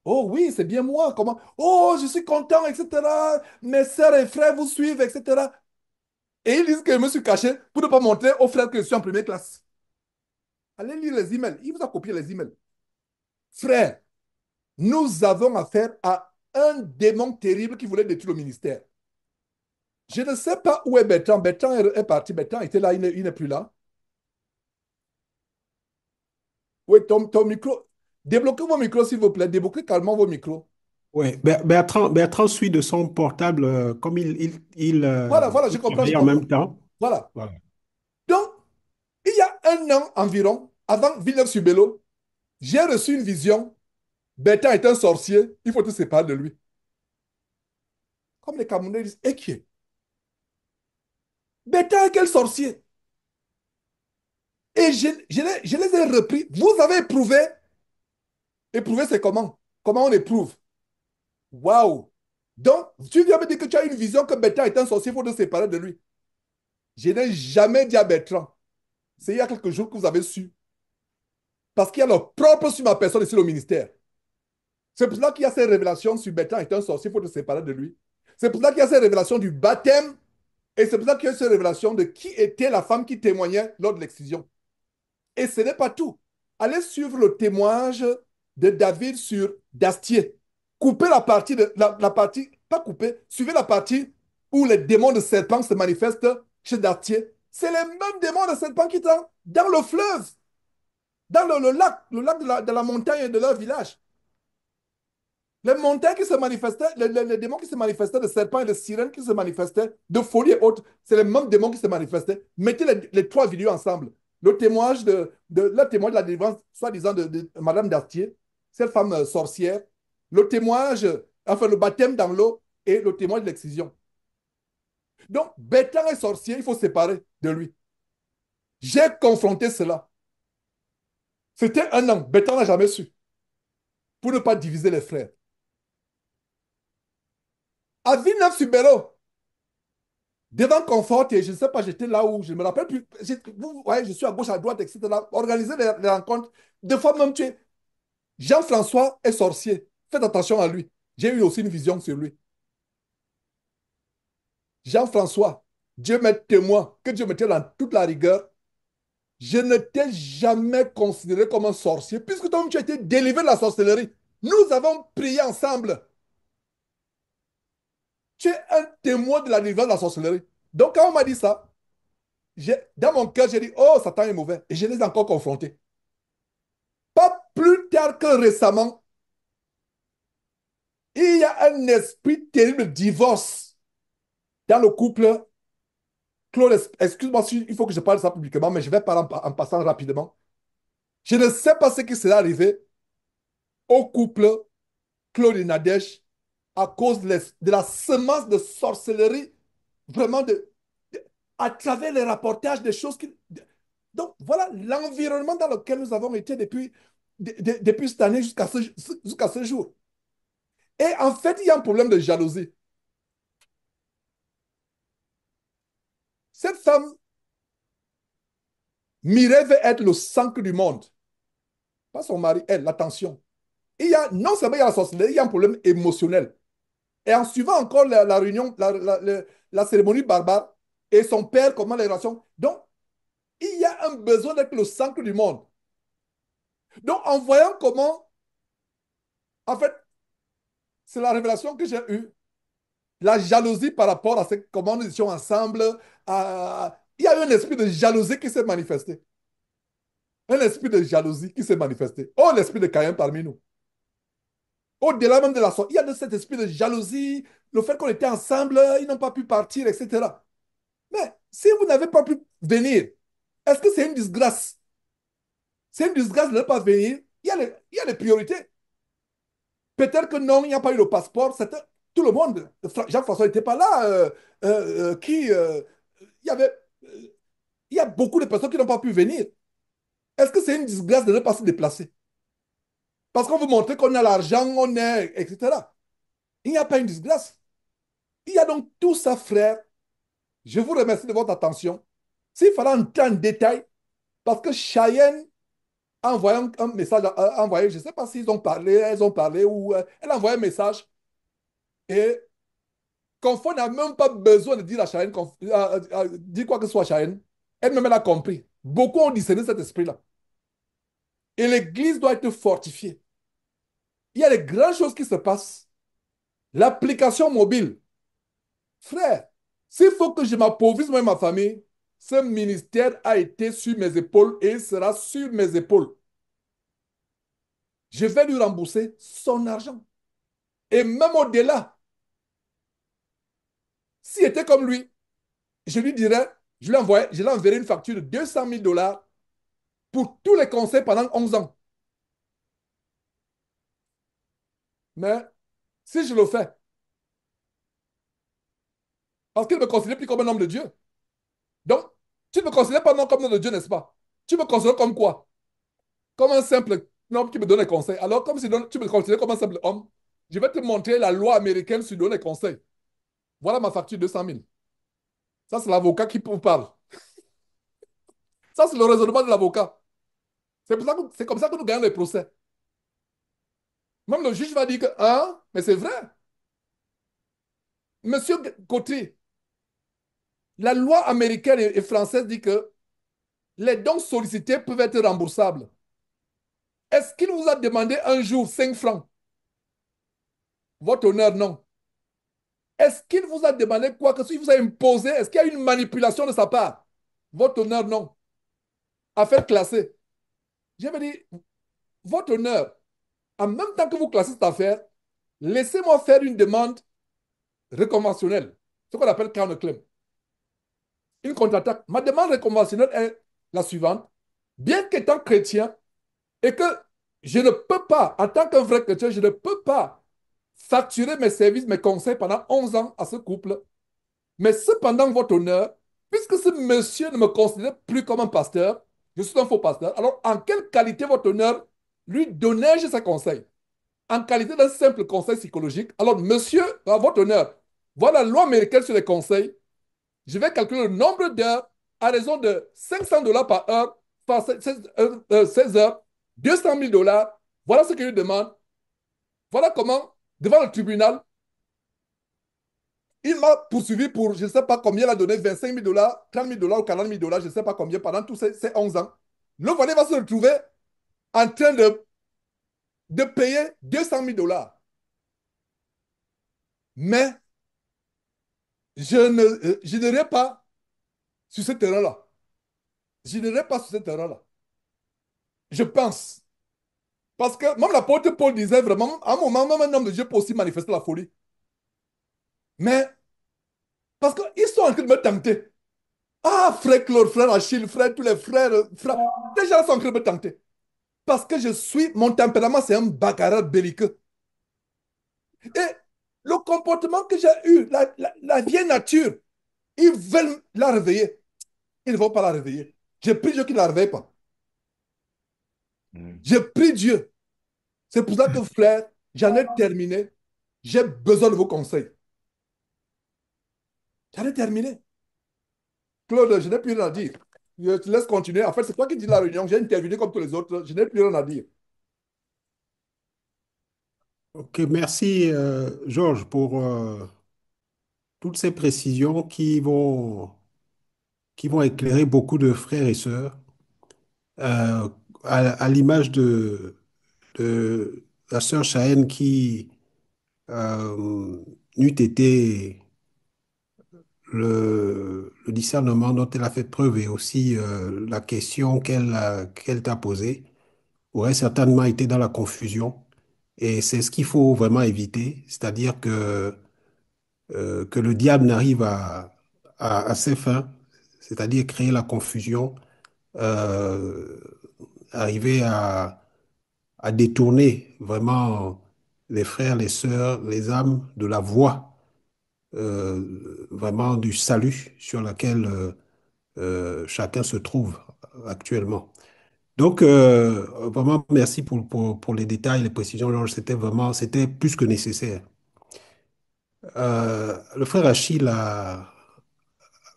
Oh oui, c'est bien moi. Comment? Oh, je suis content, etc. Mes sœurs et frères vous suivent, etc. Et ils disent que je me suis caché pour ne pas montrer aux frères que je suis en première classe. Allez lire les emails. Il vous a copié les emails. Frère, nous avons affaire à un démon terrible qui voulait détruire le ministère. Je ne sais pas où est Bertrand. Bertrand est parti. Bertrand était là, il n'est plus là. Oui, ton micro. Débloquez vos micros, s'il vous plaît. Débloquez calmement vos micros. Ouais, Bertrand suit de son portable comme Voilà, je il comprends, je travaille en comprends. même temps. Voilà. Voilà. Donc, il y a un an environ, avant Villeneuve-sur-Bello, j'ai reçu une vision Bertrand est un sorcier, il faut te séparer de lui. Comme les Camerounais disent, et qui est? Bertrand est quel sorcier? Et je les ai repris. Vous avez éprouvé. Éprouver, c'est comment? Comment on éprouve? Waouh! Donc, tu viens me dire que tu as une vision que Bertrand est un sorcier, il faut te séparer de lui. Je n'ai jamais dit à Bertrand. C'est il y a quelques jours que vous avez su. Parce qu'il y a le propre sur ma personne et sur le ministère. C'est pour cela qu'il y a ces révélations sur Bertrand est un sorcier, il faut te séparer de lui. C'est pour cela qu'il y a ces révélations du baptême. Et c'est pour ça qu'il y a ces révélations de qui était la femme qui témoignait lors de l'excision. Et ce n'est pas tout. Allez suivre le témoignage de David sur Dastier. Coupez la partie, la partie, pas couper, suivez la partie où les démons de serpent se manifestent chez Dastier. C'est les mêmes démons de serpent qui sont dans le fleuve, dans le lac de la montagne de leur village. Les montagnes qui se manifestaient, les démons qui se manifestaient, de serpents et de sirènes qui se manifestaient, de folie et autres, c'est les mêmes démons qui se manifestaient. Mettez les trois vidéos ensemble. Le témoignage le témoignage de la délivrance, soi-disant, de Madame Dastier, cette femme sorcière, le témoignage, enfin le baptême dans l'eau et le témoignage de l'excision. Donc, Bertrand est sorcier, il faut se séparer de lui. J'ai confronté cela. C'était un an. Bertrand n'a jamais su. Pour ne pas diviser les frères. À Villeneuve-sur-Béraud, devant Confort, et je ne sais pas, j'étais là où, je ne me rappelle plus. Vous voyez, je suis à gauche, à droite, etc. Organiser les rencontres. Des fois même, tu es. Jean-François est sorcier. Faites attention à lui. J'ai eu aussi une vision sur lui. Jean-François, Dieu m'est témoin, que Dieu me tienne dans toute la rigueur. Je ne t'ai jamais considéré comme un sorcier, puisque toi, tu as été délivré de la sorcellerie. Nous avons prié ensemble. Tu es un témoin de la délivrance de la sorcellerie. Donc, quand on m'a dit ça, dans mon cœur, j'ai dit, oh, Satan est mauvais. Et je les ai encore confrontés. Pas plus tard que récemment, il y a un esprit terrible de divorce dans le couple. Claude, excuse-moi il faut que je parle de ça publiquement, mais je vais parler en passant rapidement. Je ne sais pas ce qui serait arrivé au couple Claude et Nadège à cause de la semence de sorcellerie, vraiment à travers les rapportages des choses qui. Donc, voilà l'environnement dans lequel nous avons été depuis cette année jusqu'à ce jour. Et en fait, il y a un problème de jalousie. Cette femme, Mireille veut être le centre du monde. Pas son mari, elle, l'attention. Non seulement il y a la sorcellerie, il y a un problème émotionnel. Et en suivant encore la réunion, la cérémonie barbare, et son père, comment les relations. Donc, il y a un besoin d'être le centre du monde. Donc, en voyant comment, en fait, c'est la révélation que j'ai eue, la jalousie par rapport à comment nous étions ensemble, il y a eu un esprit de jalousie qui s'est manifesté. Un esprit de jalousie qui s'est manifesté. Oh, l'esprit de Caïn parmi nous. Au-delà même de la sorte, il y a de cet esprit de jalousie, le fait qu'on était ensemble, ils n'ont pas pu partir, etc. Mais si vous n'avez pas pu venir, est-ce que c'est une disgrâce? C'est une disgrâce de ne pas venir. Il y a les priorités. Peut-être que non, il n'y a pas eu le passeport. Tout le monde, Jean-François n'était pas là. Il y avait, il y a beaucoup de personnes qui n'ont pas pu venir. Est-ce que c'est une disgrâce de ne pas se déplacer? Parce qu'on veut montrer qu'on a l'argent, on est, etc. Il n'y a pas une disgrâce. Il y a donc tout ça, frère. Je vous remercie de votre attention. S'il fallait entrer en détail, parce que Cheyenne a envoyé un message, je ne sais pas s'ils ont parlé, elles ont parlé, ou elle a envoyé un message. Et Confort n'a même pas besoin de dire à Cheyenne, dire quoi que ce soit à Cheyenne. Elle-même, elle a compris. Beaucoup ont discerné cet esprit-là. Et l'Église doit être fortifiée. Il y a des grandes choses qui se passent. L'application mobile. Frère, s'il faut que je m'appauvrisse moi et ma famille, ce ministère a été sur mes épaules et sera sur mes épaules. Je vais lui rembourser son argent. Et même au-delà, s'il était comme lui, je lui dirais, je lui enverrai une facture de 200 000 dollars pour tous les conseils pendant 11 ans. Mais si je le fais, parce qu'il ne me considère plus comme un homme de Dieu. Donc, tu ne me considères pas non comme un homme de Dieu, n'est-ce pas? Tu me considères comme quoi? Comme un simple homme qui me donne des conseils. Alors, comme si tu me considères comme un simple homme, je vais te montrer la loi américaine sur donner des conseils. Voilà ma facture 200 000. Ça, c'est l'avocat qui vous parle. Ça, c'est le raisonnement de l'avocat. C'est comme ça que nous gagnons les procès. Même le juge va dire que, hein, mais c'est vrai. Monsieur Gauthier, la loi américaine et française dit que les dons sollicités peuvent être remboursables. Est-ce qu'il vous a demandé un jour 5 francs? Votre honneur, non. Est-ce qu'il vous a demandé quoi que ce soit? Il vous a imposé? Est-ce qu'il y a une manipulation de sa part? Votre honneur, non. Affaire classée. Je veux dire, votre honneur, en même temps que vous classez cette affaire, laissez-moi faire une demande reconventionnelle, ce qu'on appelle counterclaim, une contre-attaque. Ma demande reconventionnelle est la suivante. Bien qu'étant chrétien et que je ne peux pas, en tant qu'un vrai chrétien, je ne peux pas facturer mes services, mes conseils pendant 11 ans à ce couple, mais cependant, votre honneur, puisque ce monsieur ne me considère plus comme un pasteur, je suis un faux pasteur, alors en quelle qualité, votre honneur, lui donnais-je ses conseils? En qualité d'un simple conseil psychologique. Alors, monsieur, à votre honneur, voilà la loi américaine sur les conseils. Je vais calculer le nombre d'heures à raison de 500 dollars par heure, par 16 heures, 200 000 dollars. Voilà ce que je demande. Voilà comment, devant le tribunal, il m'a poursuivi pour, je ne sais pas combien, il a donné 25 000 dollars, 30 000 dollars ou 40 000 dollars, je ne sais pas combien, pendant tous ces 11 ans. Le volet va se retrouver en train de payer 200 000 dollars. Mais je n'irai pas sur ce terrain-là. Je n'irai pas sur ce terrain-là. Je pense. Parce que même l'apôtre Paul disait vraiment, à un moment, même un homme de Dieu peut aussi manifester la folie. Mais, parce qu'ils sont en train de me tenter. Ah, frère Claude, frère Achille, frère, tous les frères, frères. Déjà, ils sont en train de me tenter. Parce que mon tempérament, c'est un bagarreur belliqueux. Et le comportement que j'ai eu, la vieille nature, ils veulent la réveiller. Ils ne vont pas la réveiller. J'ai pris Dieu qui ne la réveille pas. J'ai pris Dieu. C'est pour ça que, frère, j'en ai terminé. J'ai besoin de vos conseils. J'en ai terminé. Claude, je n'ai plus rien à dire. Je te laisse continuer. En fait, c'est toi qui dis la réunion. J'ai intervenu comme tous les autres. Je n'ai plus rien à dire. Ok, merci Georges pour toutes ces précisions qui vont éclairer beaucoup de frères et sœurs euh, à l'image de la sœur Chahenne qui n'eût été le discernement dont elle a fait preuve et aussi la question qu'elle t'a posée aurait certainement été dans la confusion. Et c'est ce qu'il faut vraiment éviter, c'est-à-dire que le diable n'arrive à ses fins, c'est-à-dire créer la confusion, euh, arriver à détourner vraiment les frères, les sœurs, les âmes de la voie vraiment du salut sur laquelle chacun se trouve actuellement. Donc, vraiment, merci pour les détails, les précisions, Georges. C'était plus que nécessaire. Le frère Achille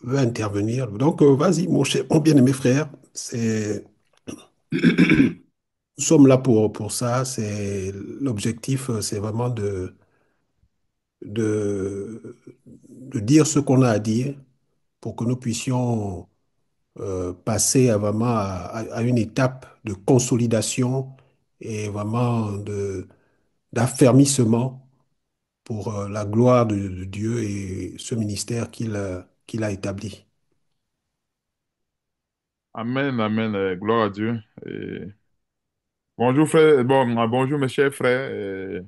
veut intervenir. Donc, vas-y, mon bien-aimé frère. Nous sommes là pour ça. L'objectif, c'est vraiment de, de dire ce qu'on a à dire pour que nous puissions passer à une étape de consolidation et vraiment d'affermissement pour la gloire de Dieu et ce ministère qu'il a établi. Amen, amen, gloire à Dieu. Bonjour frère, bonjour mes chers frères.